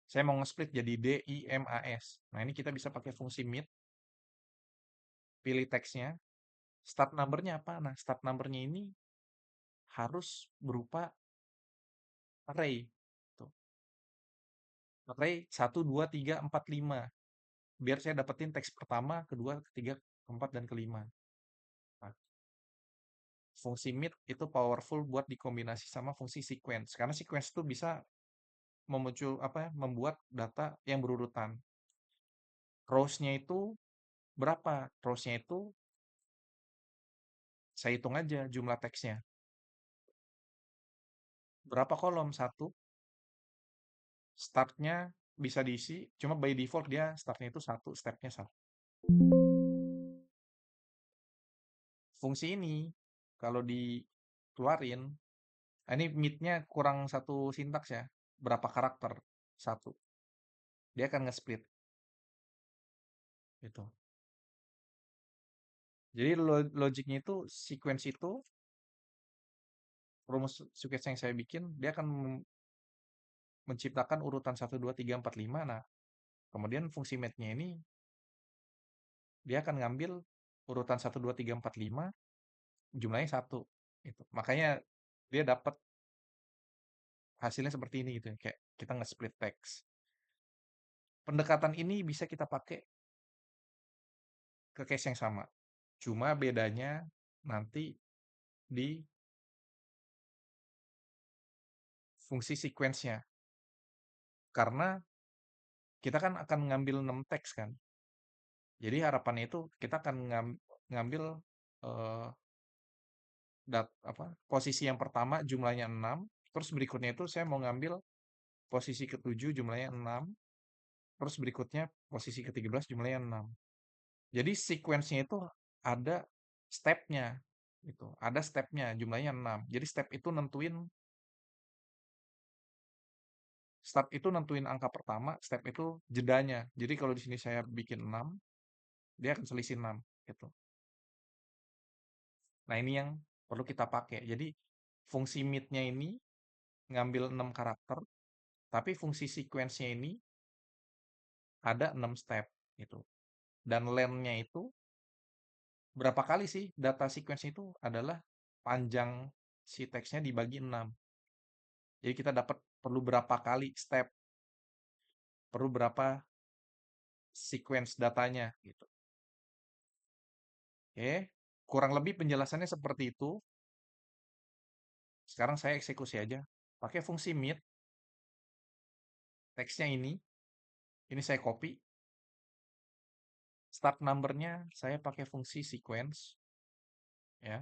Saya mau nge-split jadi DIMAS. Nah, ini kita bisa pakai fungsi mid, pilih teksnya, start number-nya apa? Nah, start number-nya ini harus berupa array. Tuh. Array 1, 2, 3, 4, 5. Biar saya dapetin teks pertama, kedua, ketiga, keempat, dan kelima. Nah, fungsi mid itu powerful buat dikombinasi sama fungsi sequence. Karena sequence itu bisa membuat data yang berurutan. Rows-nya itu berapa? Rows-nya itu saya hitung aja jumlah teksnya. Berapa kolom? Satu. Start-nya bisa diisi, cuma by default dia start-nya itu satu, step-nya satu. Fungsi ini kalau dikeluarin, ini mid-nya kurang satu sintaks ya. Berapa karakter? Satu. Dia akan nge-split. Gitu. Jadi logiknya itu, sequence itu, rumus sequence yang saya bikin, dia akan menciptakan urutan 1, 2, 3, 4, 5. Nah, kemudian fungsi mate-nya ini, dia akan ngambil urutan 1, 2, 3, 4, 5, jumlahnya 1. Gitu. Makanya dia dapat hasilnya seperti ini gitu ya. Kayak kita nge-split text. Pendekatan ini bisa kita pakai ke case yang sama. Cuma bedanya nanti di fungsi sequence-nya. Karena kita kan akan ngambil 6 teks kan. Jadi harapannya itu kita akan ngambil eh, posisi yang pertama jumlahnya 6, terus berikutnya itu saya mau ngambil posisi ke-7 jumlahnya 6, terus berikutnya posisi ke-13 jumlahnya 6. Jadi sequence-nya itu ada step-nya gitu. Ada step-nya jumlahnya 6. Jadi step itu nentuin angka pertama, step itu jedanya. Jadi kalau di sini saya bikin 6, dia akan selisih 6 gitu. Nah, ini yang perlu kita pakai. Jadi fungsi mid-nya ini ngambil 6 karakter, tapi fungsi sequence-nya ini ada 6 step gitu. Dan length-nya itu berapa kali sih data sequence itu adalah panjang si teksnya dibagi 6. Jadi kita dapat perlu berapa kali step, perlu berapa sequence datanya gitu. Oke, kurang lebih penjelasannya seperti itu. Sekarang saya eksekusi aja. Pakai fungsi mid, teksnya ini saya copy. Start number-nya saya pakai fungsi sequence. Ya.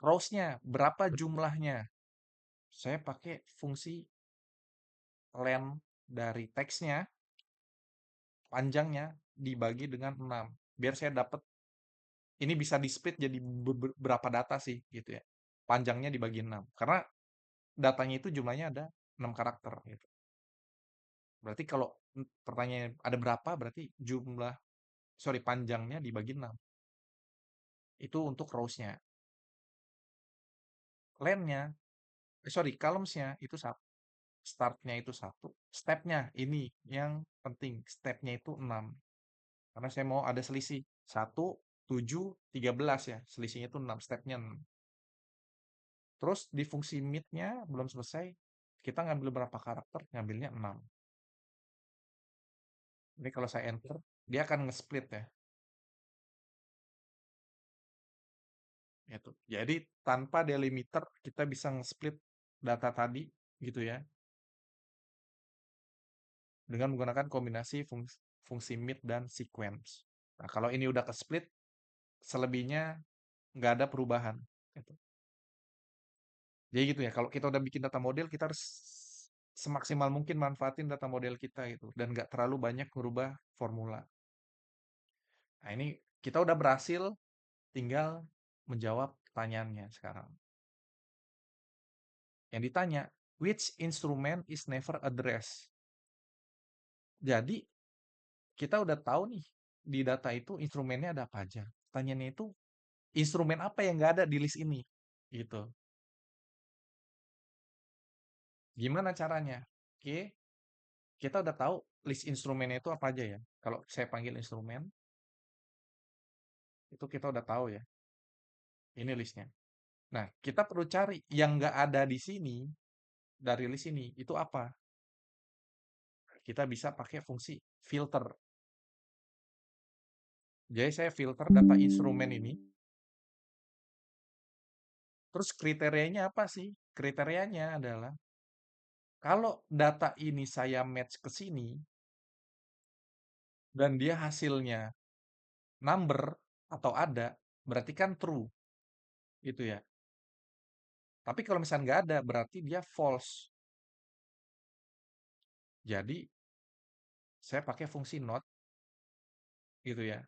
Rows-nya, berapa jumlahnya? Saya pakai fungsi length dari teksnya, panjangnya, dibagi dengan 6. Biar saya dapat, ini bisa di-split jadi berapa data sih, gitu ya. Panjangnya dibagi 6. Karena datanya itu jumlahnya ada 6 karakter, gitu. Berarti kalau pertanyaan ada berapa, berarti panjangnya dibagi 6. Itu untuk rows-nya. Length-nya, columns-nya itu satu. Start-nya itu satu. Step-nya ini yang penting. Step-nya itu 6. Karena saya mau ada selisih. 1, 7, 13 ya. Selisihnya itu 6. Step-nya 6. Terus di fungsi mid-nya belum selesai. Kita ngambil berapa karakter? Ngambilnya 6. Ini kalau saya enter, dia akan nge-split ya. Gitu. Jadi tanpa delimiter kita bisa nge-split data tadi gitu ya. Dengan menggunakan kombinasi fungsi mid dan sequence. Nah, kalau ini udah ke-split, selebihnya nggak ada perubahan. Gitu. Jadi gitu ya, kalau kita udah bikin data model, kita harus semaksimal mungkin manfaatin data model kita gitu, dan nggak terlalu banyak merubah formula. Nah ini kita udah berhasil, tinggal menjawab pertanyaannya sekarang. Yang ditanya, which instrument is never addressed? Jadi kita udah tahu nih di data itu instrumennya ada apa aja. Pertanyaannya itu instrumen apa yang nggak ada di list ini? Gitu. Gimana caranya? Oke, kita udah tahu list instrumennya itu apa aja ya. Kalau saya panggil instrumen, itu kita udah tahu ya. Ini listnya. Nah, kita perlu cari yang nggak ada di sini dari list ini. Itu apa? Kita bisa pakai fungsi filter. Jadi saya filter data instrumen ini. Terus kriterianya apa sih? Kriterianya adalah kalau data ini saya match ke sini dan dia hasilnya number atau ada, berarti kan true. Itu ya. Tapi kalau misalnya nggak ada, berarti dia false. Jadi saya pakai fungsi not gitu ya.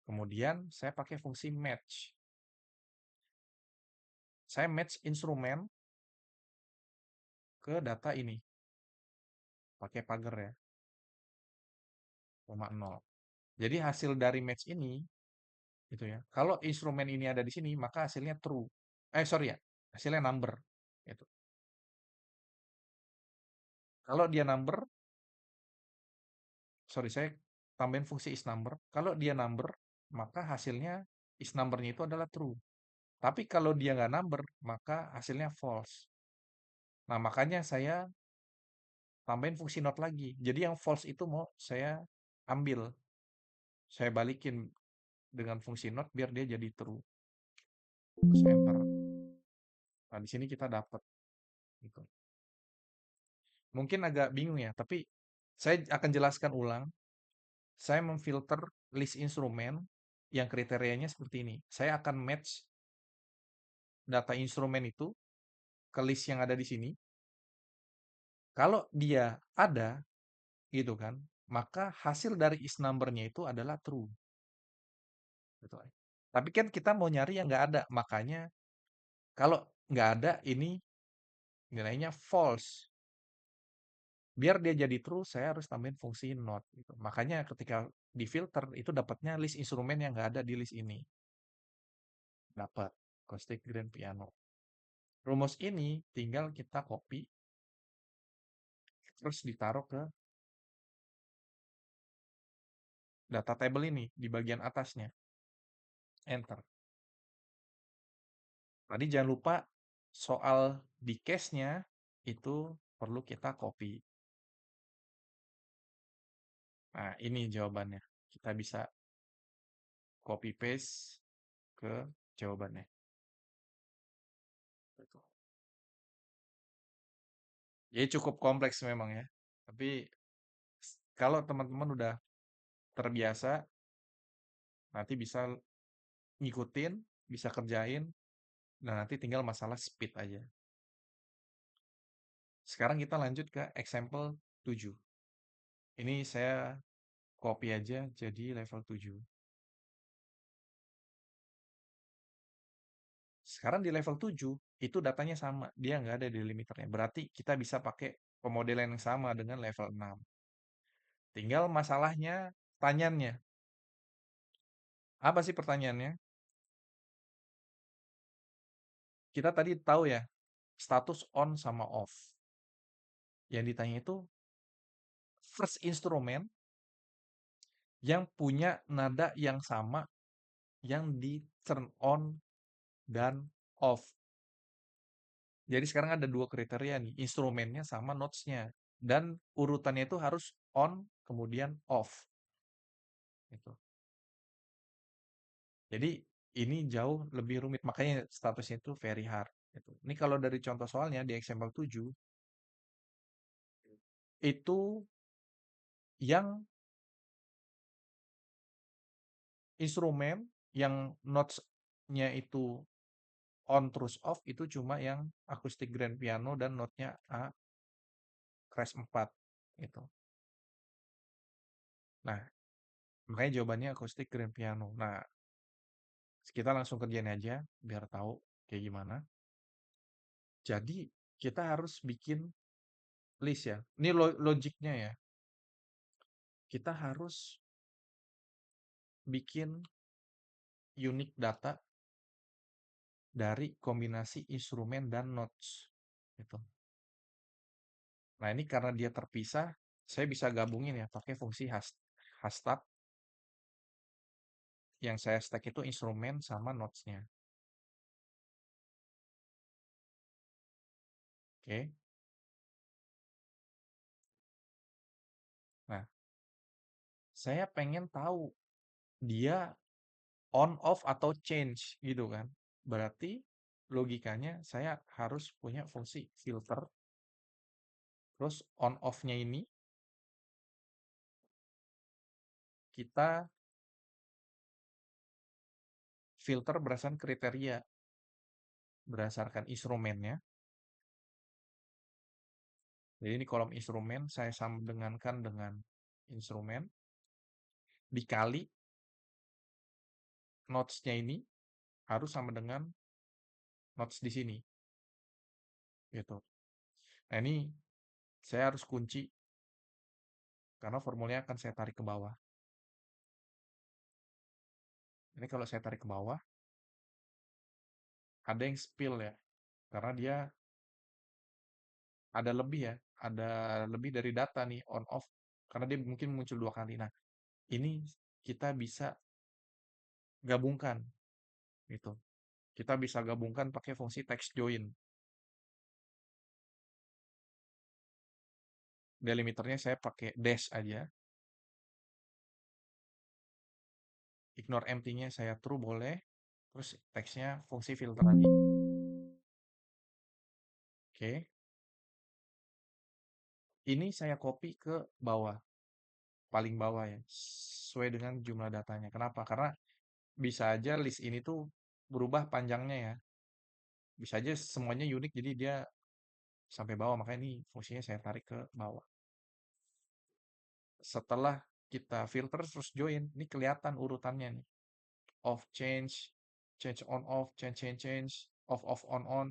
Kemudian saya pakai fungsi match. Saya match instrumen ke data ini. Pakai pagar ya, koma 0. Jadi hasil dari match ini gitu ya. Kalau instrumen ini ada di sini, maka hasilnya true. Sorry ya, hasilnya number. Gitu. Kalau dia number, sorry saya tambahin fungsi is number. Kalau dia number, maka hasilnya is numbernya itu adalah true. Tapi kalau dia nggak number, maka hasilnya false. Nah, makanya saya tambahin fungsi not lagi. Jadi yang false itu mau saya ambil. Saya balikin dengan fungsi not biar dia jadi true. Terus enter. Nah, di sini kita dapat gitu. Mungkin agak bingung ya, tapi saya akan jelaskan ulang. Saya memfilter list instrumen yang kriterianya seperti ini. Saya akan match data instrumen itu ke list yang ada di sini. Kalau dia ada, gitu kan, maka hasil dari is number-nya itu adalah true. Gitu. Tapi kan kita mau nyari yang nggak ada, makanya kalau nggak ada ini nilainya false. Biar dia jadi true, saya harus tambahin fungsi not. Gitu. Makanya ketika di filter itu dapatnya list instrumen yang nggak ada di list ini. Dapat acoustic grand piano. Rumus ini tinggal kita copy terus ditaruh ke data table ini di bagian atasnya. Enter. Tadi jangan lupa soal di case-nya itu perlu kita copy. Nah, ini jawabannya. Kita bisa copy paste ke jawabannya. Jadi cukup kompleks memang ya. Tapi kalau teman-teman udah terbiasa, nanti bisa ngikutin, bisa kerjain, dan nanti tinggal masalah speed aja. Sekarang kita lanjut ke example 7. Ini saya copy aja jadi level 7. Sekarang di level 7, itu datanya sama. Dia nggak ada di limiternya. Berarti kita bisa pakai pemodelan yang sama dengan level 6. Tinggal masalahnya, pertanyaannya. Apa sih pertanyaannya? Kita tadi tahu ya, status on sama off. Yang ditanya itu, first instrument yang punya nada yang sama yang di turn on dan off. Jadi sekarang ada dua kriteria nih, instrumennya sama notes-nya. Dan urutannya itu harus on, kemudian off. Gitu. Jadi ini jauh lebih rumit, makanya statusnya itu very hard. Gitu. Ini kalau dari contoh soalnya di example 7, itu yang instrumen yang notes-nya itu on terus off itu cuma yang acoustic grand piano dan notnya A crash 4 gitu. Nah, makanya jawabannya acoustic grand piano. Nah, kita langsung kerjain aja biar tahu kayak gimana. Jadi, kita harus bikin list ya. Ini logiknya ya. Kita harus bikin unique data dari kombinasi instrumen dan notes gitu. Nah, ini karena dia terpisah, saya bisa gabungin ya pakai fungsi hashtag yang saya stack itu instrumen sama notes-nya. Oke. Nah, saya pengen tahu dia on off atau change gitu kan. Berarti logikanya saya harus punya fungsi filter. Terus on off-nya ini kita filter berdasarkan kriteria, berdasarkan instrumennya. Jadi ini kolom instrumen saya sambungkan dengan instrumen dikali notes-nya ini harus sama dengan notes di sini gitu. Nah, ini saya harus kunci karena formulanya akan saya tarik ke bawah. Ini kalau saya tarik ke bawah ada yang spill ya. Karena dia ada lebih ya, ada lebih dari data nih on off karena dia mungkin muncul 2 kali. Nah, ini kita bisa gabungkan gitu. Kita bisa gabungkan pakai fungsi text join. Delimiternya saya pakai dash aja. Ignore empty-nya saya true boleh. Terus teksnya fungsi filter lagi. Oke. Ini saya copy ke bawah. Paling bawah ya. Sesuai dengan jumlah datanya. Kenapa? Karena bisa aja list ini tuh berubah panjangnya ya. Bisa aja semuanya unik jadi dia sampai bawah. Makanya ini fungsinya saya tarik ke bawah. Setelah kita filter terus join, ini kelihatan urutannya nih. Off change, change on off, change change change, off off on on.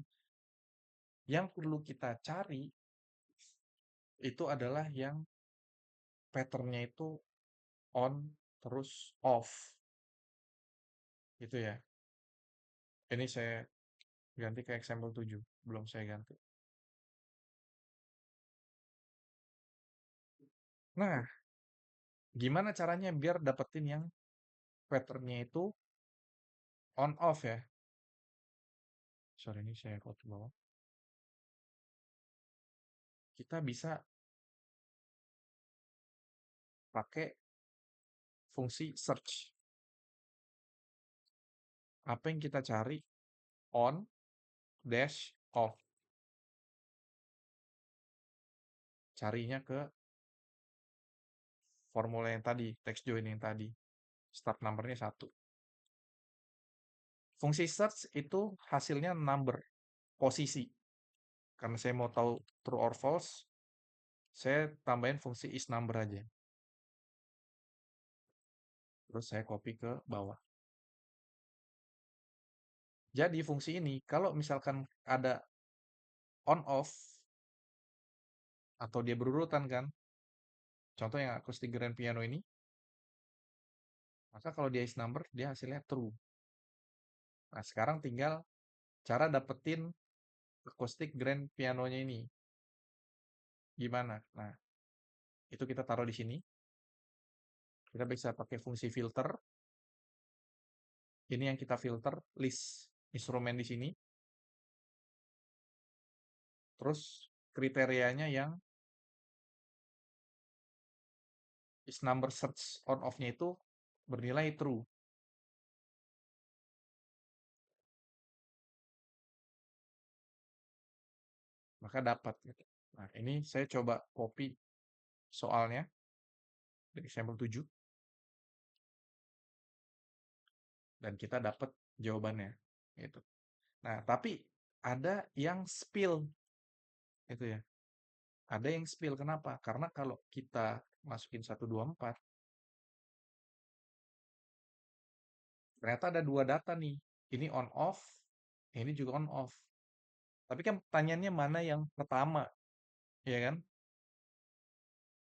Yang perlu kita cari itu adalah yang patternnya itu on terus off. Gitu ya. Ini saya ganti ke example 7. Belum saya ganti. Nah, gimana caranya biar dapetin yang patternnya itu on off ya? Sorry, ini saya quote ke bawah. Kita bisa pakai fungsi search. Apa yang kita cari? On, dash, off. Carinya ke formula yang tadi, text join yang tadi. Start numbernya 1. Fungsi search itu hasilnya number, posisi. Karena saya mau tahu true or false, saya tambahin fungsi is number aja. Terus saya copy ke bawah. Jadi fungsi ini, kalau misalkan ada on off, atau dia berurutan kan, contoh yang acoustic grand piano ini, maka kalau dia is number, dia hasilnya true. Nah, sekarang tinggal cara dapetin acoustic grand pianonya ini. Gimana? Nah, itu kita taruh di sini. Kita bisa pakai fungsi filter. Ini yang kita filter, list instrumen di sini. Terus kriterianya yang is number search on off-nya itu bernilai true. Maka dapat gitu. Nah, ini saya coba copy soalnya dari sampel 7 dan kita dapat jawabannya gitu. Nah, tapi ada yang spill itu ya. Ada yang spill kenapa? Karena kalau kita masukin 124, ternyata ada dua data nih. Ini on off, ini juga on off. Tapi kan pertanyaannya mana yang pertama, ya kan?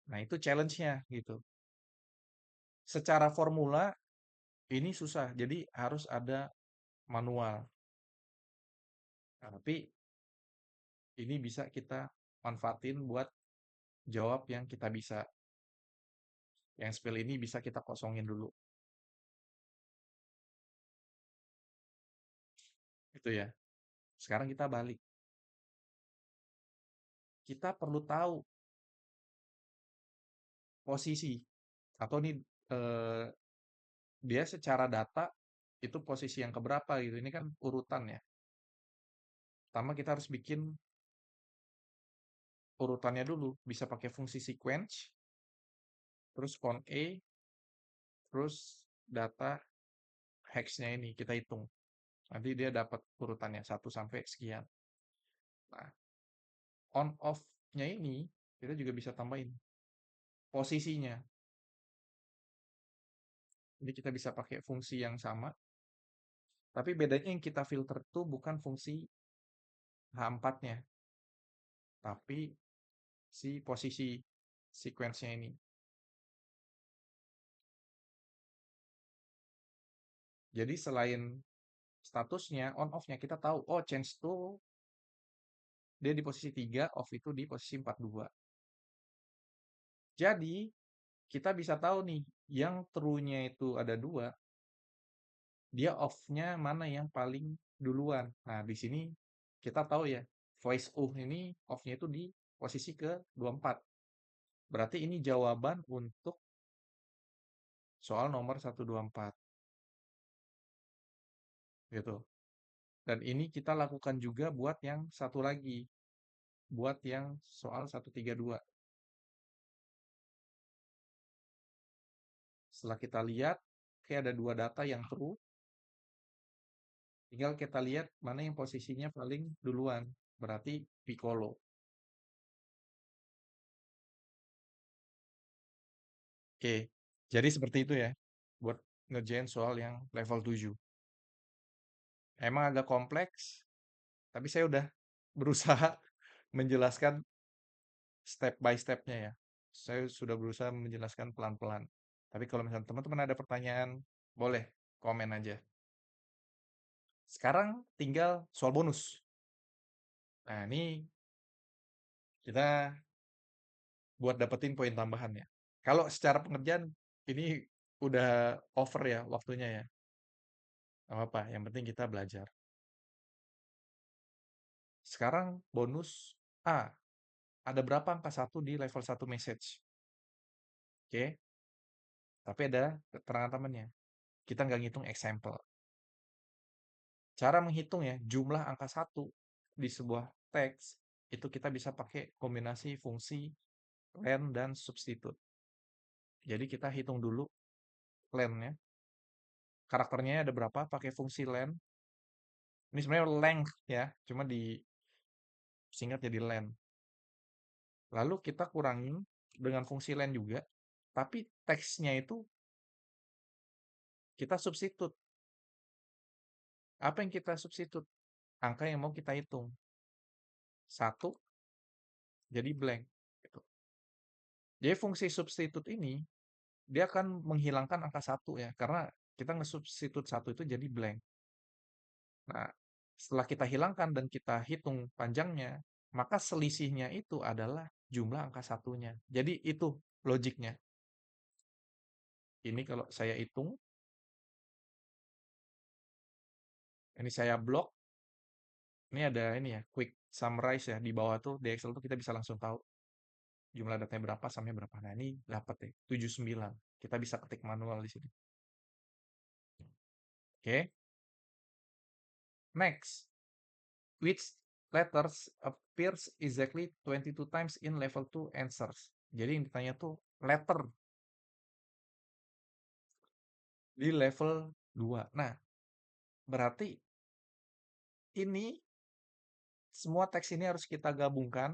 Nah, itu challenge-nya gitu. Secara formula ini susah, jadi harus ada manual. Nah, tapi ini bisa kita manfaatin buat jawab yang kita bisa. Yang spill ini bisa kita kosongin dulu. Itu ya. Sekarang kita balik. Kita perlu tahu posisi atau nih eh, dia secara data itu posisi yang keberapa gitu. Ini kan urutan ya. Pertama kita harus bikin urutannya dulu. Bisa pakai fungsi sequence, terus count A, terus data hex-nya ini kita hitung. Nanti dia dapat urutannya 1 sampai sekian. Nah, on off-nya ini kita juga bisa tambahin posisinya. Jadi kita bisa pakai fungsi yang sama, tapi bedanya yang kita filter itu bukan fungsi H4-nya, tapi si posisi sequence-nya ini. Jadi selain statusnya, on off-nya kita tahu, oh change itu dia di posisi 3, off itu di posisi 42. Jadi kita bisa tahu nih, yang true-nya itu ada 2, dia off-nya mana yang paling duluan. Nah, di sini kita tahu ya, voice ini off-nya itu di posisi ke 24. Berarti ini jawaban untuk soal nomor 124. Gitu. Dan ini kita lakukan juga buat yang satu lagi. Buat yang soal 132. Setelah kita lihat, kayak ada dua data yang true. Tinggal kita lihat mana yang posisinya paling duluan. Berarti Piccolo. Oke, jadi seperti itu ya. Buat ngerjain soal yang level 7. Emang agak kompleks, tapi saya udah berusaha menjelaskan step by step-nya ya. Saya sudah berusaha menjelaskan pelan-pelan. Tapi kalau misalnya teman-teman ada pertanyaan, boleh komen aja. Sekarang tinggal soal bonus. Nah, ini kita buat dapetin poin tambahan ya. Kalau secara pengerjaan, ini udah over ya waktunya ya. Gak apa-apa, yang penting kita belajar. Sekarang bonus A. Ada berapa angka 1 di level 1 message? Oke, tapi ada keterangan temannya. Kita nggak ngitung example. Cara menghitung ya, jumlah angka 1 di sebuah teks, itu kita bisa pakai kombinasi fungsi len dan substitute. Jadi kita hitung dulu len-nya. Karakternya ada berapa, pakai fungsi len. Ini sebenarnya length ya, cuma disingkat jadi len. Lalu kita kurangin dengan fungsi len juga, tapi teksnya itu kita substitute. Apa yang kita substitute? Angka yang mau kita hitung. 1 jadi blank. Gitu. Jadi fungsi substitute ini, dia akan menghilangkan angka 1 ya, karena kita nge-substitute 1 itu jadi blank. Nah, setelah kita hilangkan dan kita hitung panjangnya, maka selisihnya itu adalah jumlah angka satunya. Jadi itu logiknya. Ini kalau saya hitung, ini saya blok, ini ada ini ya, quick summarize ya, di bawah tuh, di Excel tuh kita bisa langsung tahu jumlah datanya berapa sampai berapa. Nah, ini dapat ya, 79. Kita bisa ketik manual di sini. Oke, next. Which letters appears exactly 22 times in level 2 answers. Jadi yang ditanya tuh letter di level 2. Nah, berarti ini, semua teks ini harus kita gabungkan,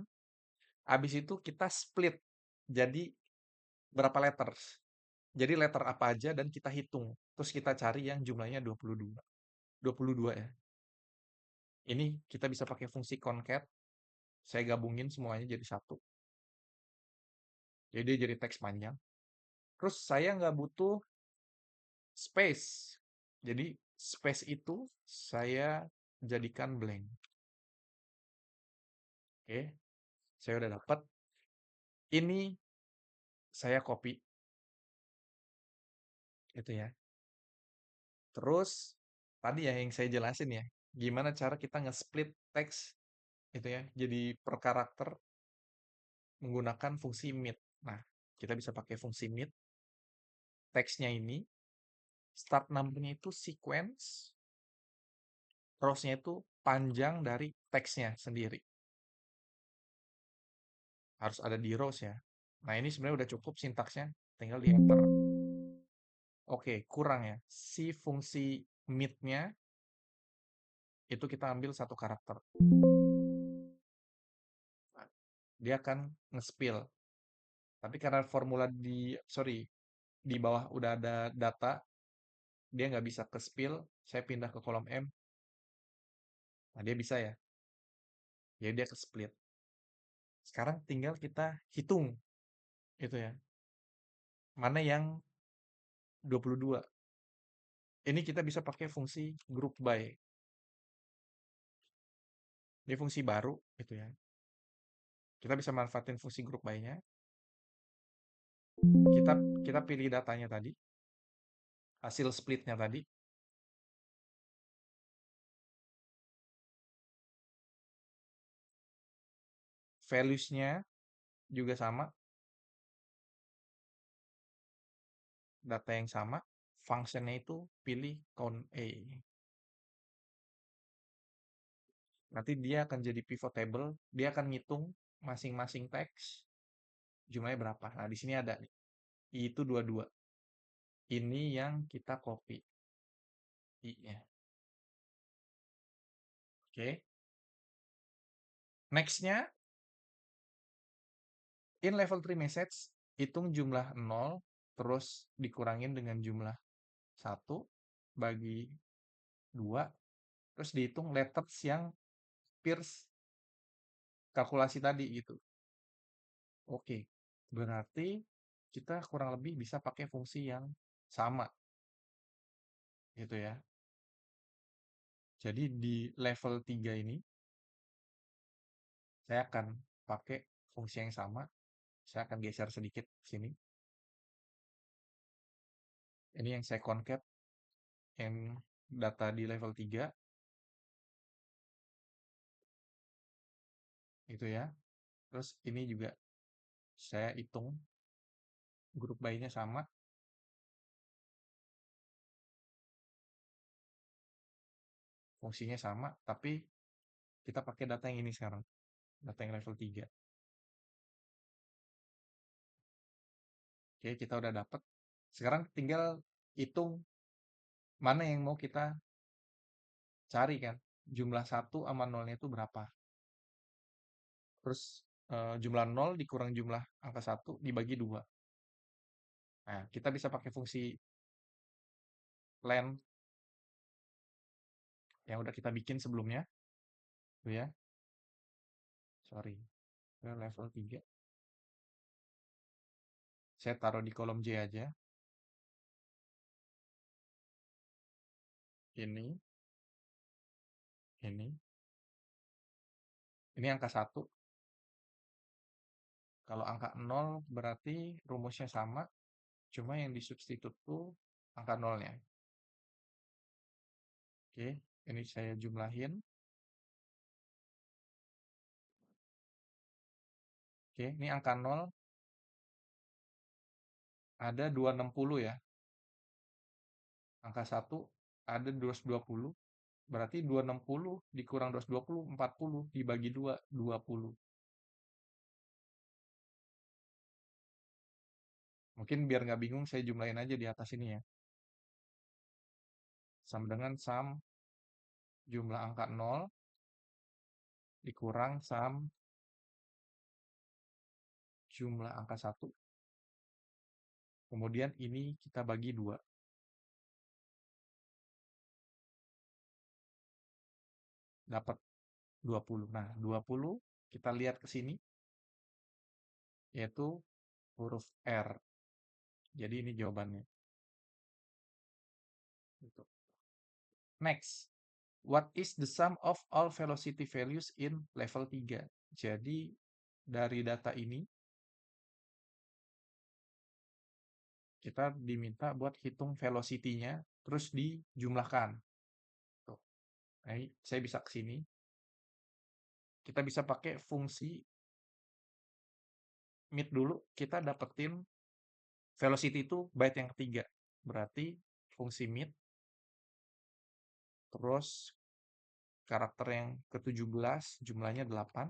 habis itu kita split jadi berapa letters. Jadi letter apa aja dan kita hitung. Terus kita cari yang jumlahnya 22. 22 ya. Ini kita bisa pakai fungsi concat. Saya gabungin semuanya jadi satu. Jadi dia jadi teks panjang. Terus saya nggak butuh space. Jadi space itu saya jadikan blank. Oke, saya udah dapat. Ini saya copy. Itu ya. Terus tadi ya yang saya jelasin ya, gimana cara kita nge-split teks itu ya, jadi per karakter menggunakan fungsi mid. Nah, kita bisa pakai fungsi mid. Teksnya ini start number-nya itu sequence, rows-nya itu panjang dari teksnya sendiri. Harus ada di rows ya. Nah, ini sebenarnya udah cukup sintaksnya, tinggal di enter. Oke, kurang ya. Si fungsi mid-nya itu kita ambil satu karakter. Dia akan nge-spill. Tapi karena formula di bawah udah ada data, dia nggak bisa ke spill, saya pindah ke kolom M, nah dia bisa ya, jadi dia ke split. Sekarang tinggal kita hitung, itu ya, mana yang 22. Ini kita bisa pakai fungsi group by. Ini fungsi baru, gitu ya. Kita bisa manfaatin fungsi group by-nya. Kita pilih datanya tadi, hasil splitnya tadi. Values-nya juga sama, data yang sama. Function-nya itu pilih count A. Nanti dia akan jadi pivot table, dia akan ngitung masing-masing teks jumlahnya berapa. Nah, di sini ada nih. I itu 22. Ini yang kita copy. I-nya. Oke. Next-nya, in level 3 message, hitung jumlah 0, terus dikurangin dengan jumlah 1, bagi 2, terus dihitung letters yang pierce kalkulasi tadi gitu. Oke. Berarti kita kurang lebih bisa pakai fungsi yang sama. Gitu ya. Jadi di level 3 ini, saya akan pakai fungsi yang sama. Saya akan geser sedikit sini. Ini yang saya concat, yang data di level 3. Itu ya. Terus ini juga saya hitung. Grup by-nya sama. Fungsinya sama, tapi kita pakai data yang ini sekarang. Data yang level 3. Oke, kita udah dapat. Sekarang tinggal hitung mana yang mau kita cari kan. Jumlah 1 sama 0-nya itu berapa. Terus jumlah 0 dikurang jumlah angka 1 dibagi 2. Nah, kita bisa pakai fungsi len yang udah kita bikin sebelumnya. Tuh ya. Sorry. Ke level 3. Saya taruh di kolom J aja. Ini. Ini. Ini angka 1. Kalau angka 0 berarti rumusnya sama, cuma yang disubstitut tuh angka 0-nya. Oke, ini saya jumlahin. Oke, ini angka 0 ada 260 ya. Angka 1 ada 220. Berarti 260 dikurang 220, 40 dibagi 2, 20. Mungkin biar nggak bingung, saya jumlahin aja di atas ini ya. Sama dengan sum jumlah angka 0 dikurang sum jumlah angka 1. Kemudian ini kita bagi 2. Dapat 20. Nah, 20 kita lihat ke sini, yaitu huruf R. Jadi ini jawabannya. Gitu. Next, what is the sum of all velocity values in level 3? Jadi dari data ini kita diminta buat hitung velocity-nya terus dijumlahkan. Tuh. Nah, saya bisa ke sini. Kita bisa pakai fungsi mid dulu, kita dapetin velocity itu byte yang ketiga. Berarti fungsi mid terus karakter yang ke-17 jumlahnya 8.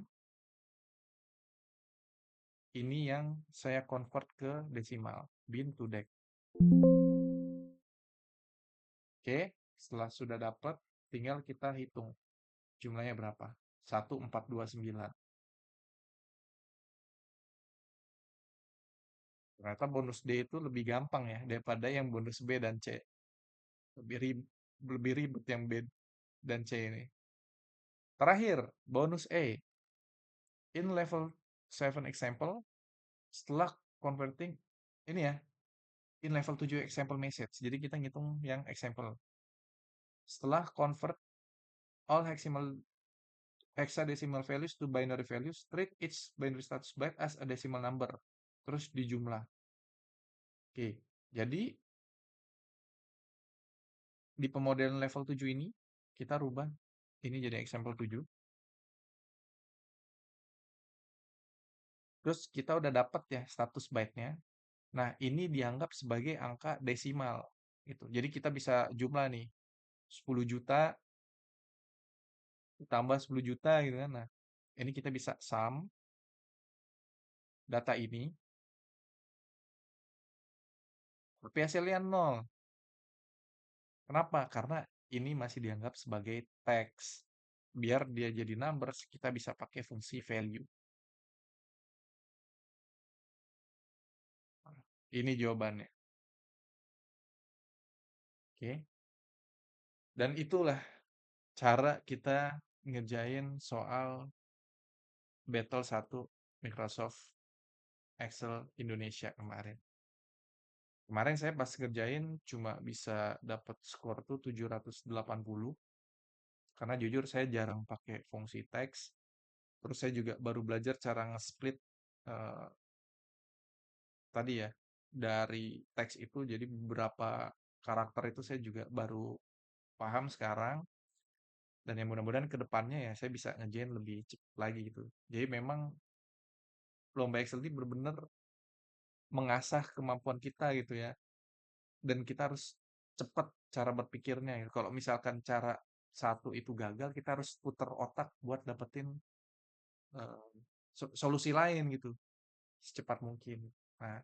Ini yang saya convert ke desimal, bin to dec. Oke, setelah sudah dapat, tinggal kita hitung jumlahnya berapa. 1429. Ternyata bonus D itu lebih gampang ya daripada yang bonus B dan C. Lebih ribet yang B dan C ini. Terakhir, bonus E. In level 7 example, setelah converting, ini ya, in level 7 example message. Jadi kita ngitung yang example. Setelah convert all hexadecimal values to binary values, treat each binary status byte as a decimal number. Terus dijumlah. Oke, jadi di pemodelan level 7 ini, kita rubah ini jadi example 7. Terus kita udah dapat ya status byte-nya. Nah, ini dianggap sebagai angka desimal. Gitu. Jadi kita bisa jumlah nih, 10 juta tambah 10 juta gitu kan. Nah, ini kita bisa sum data ini. Tapi hasilnya 0. Kenapa? Karena ini masih dianggap sebagai teks. Biar dia jadi numbers, kita bisa pakai fungsi value. Ini jawabannya. Oke. Dan itulah cara kita ngerjain soal Battle 1 Microsoft Excel Indonesia kemarin. Kemarin saya pas ngerjain cuma bisa dapat skor tuh 780. Karena jujur saya jarang pakai fungsi teks. Terus saya juga baru belajar cara nge-split eh, tadi ya dari teks itu, jadi beberapa karakter itu saya juga baru paham sekarang. Dan yang mudah-mudahan ke depannya ya saya bisa ngerjain lebih cepat lagi gitu. Jadi memang lomba Excel ini benar-benar mengasah kemampuan kita gitu ya. Dan kita harus cepat cara berpikirnya gitu. Kalau misalkan cara satu itu gagal, kita harus putar otak buat dapetin eh, solusi lain gitu secepat mungkin. Nah,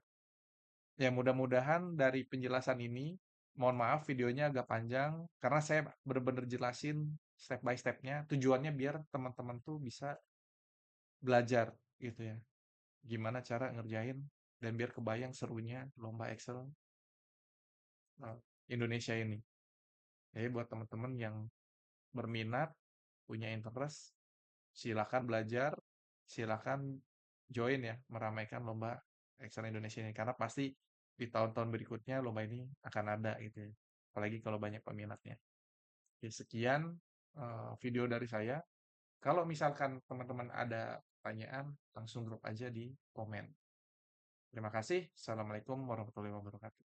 ya mudah-mudahan dari penjelasan ini, mohon maaf videonya agak panjang karena saya benar-benar jelasin step by stepnya. Tujuannya biar teman-teman tuh bisa belajar gitu ya. Gimana cara ngerjain dan biar kebayang serunya lomba Excel eh, Indonesia ini. Jadi buat teman-teman yang berminat, punya interest, silakan belajar, silakan join ya, meramaikan lomba Excel Indonesia ini. Karena pasti di tahun-tahun berikutnya lomba ini akan ada gitu ya. Apalagi kalau banyak peminatnya. Oke, sekian video dari saya. Kalau misalkan teman-teman ada pertanyaan, langsung drop aja di komen. Terima kasih. Assalamualaikum warahmatullahi wabarakatuh.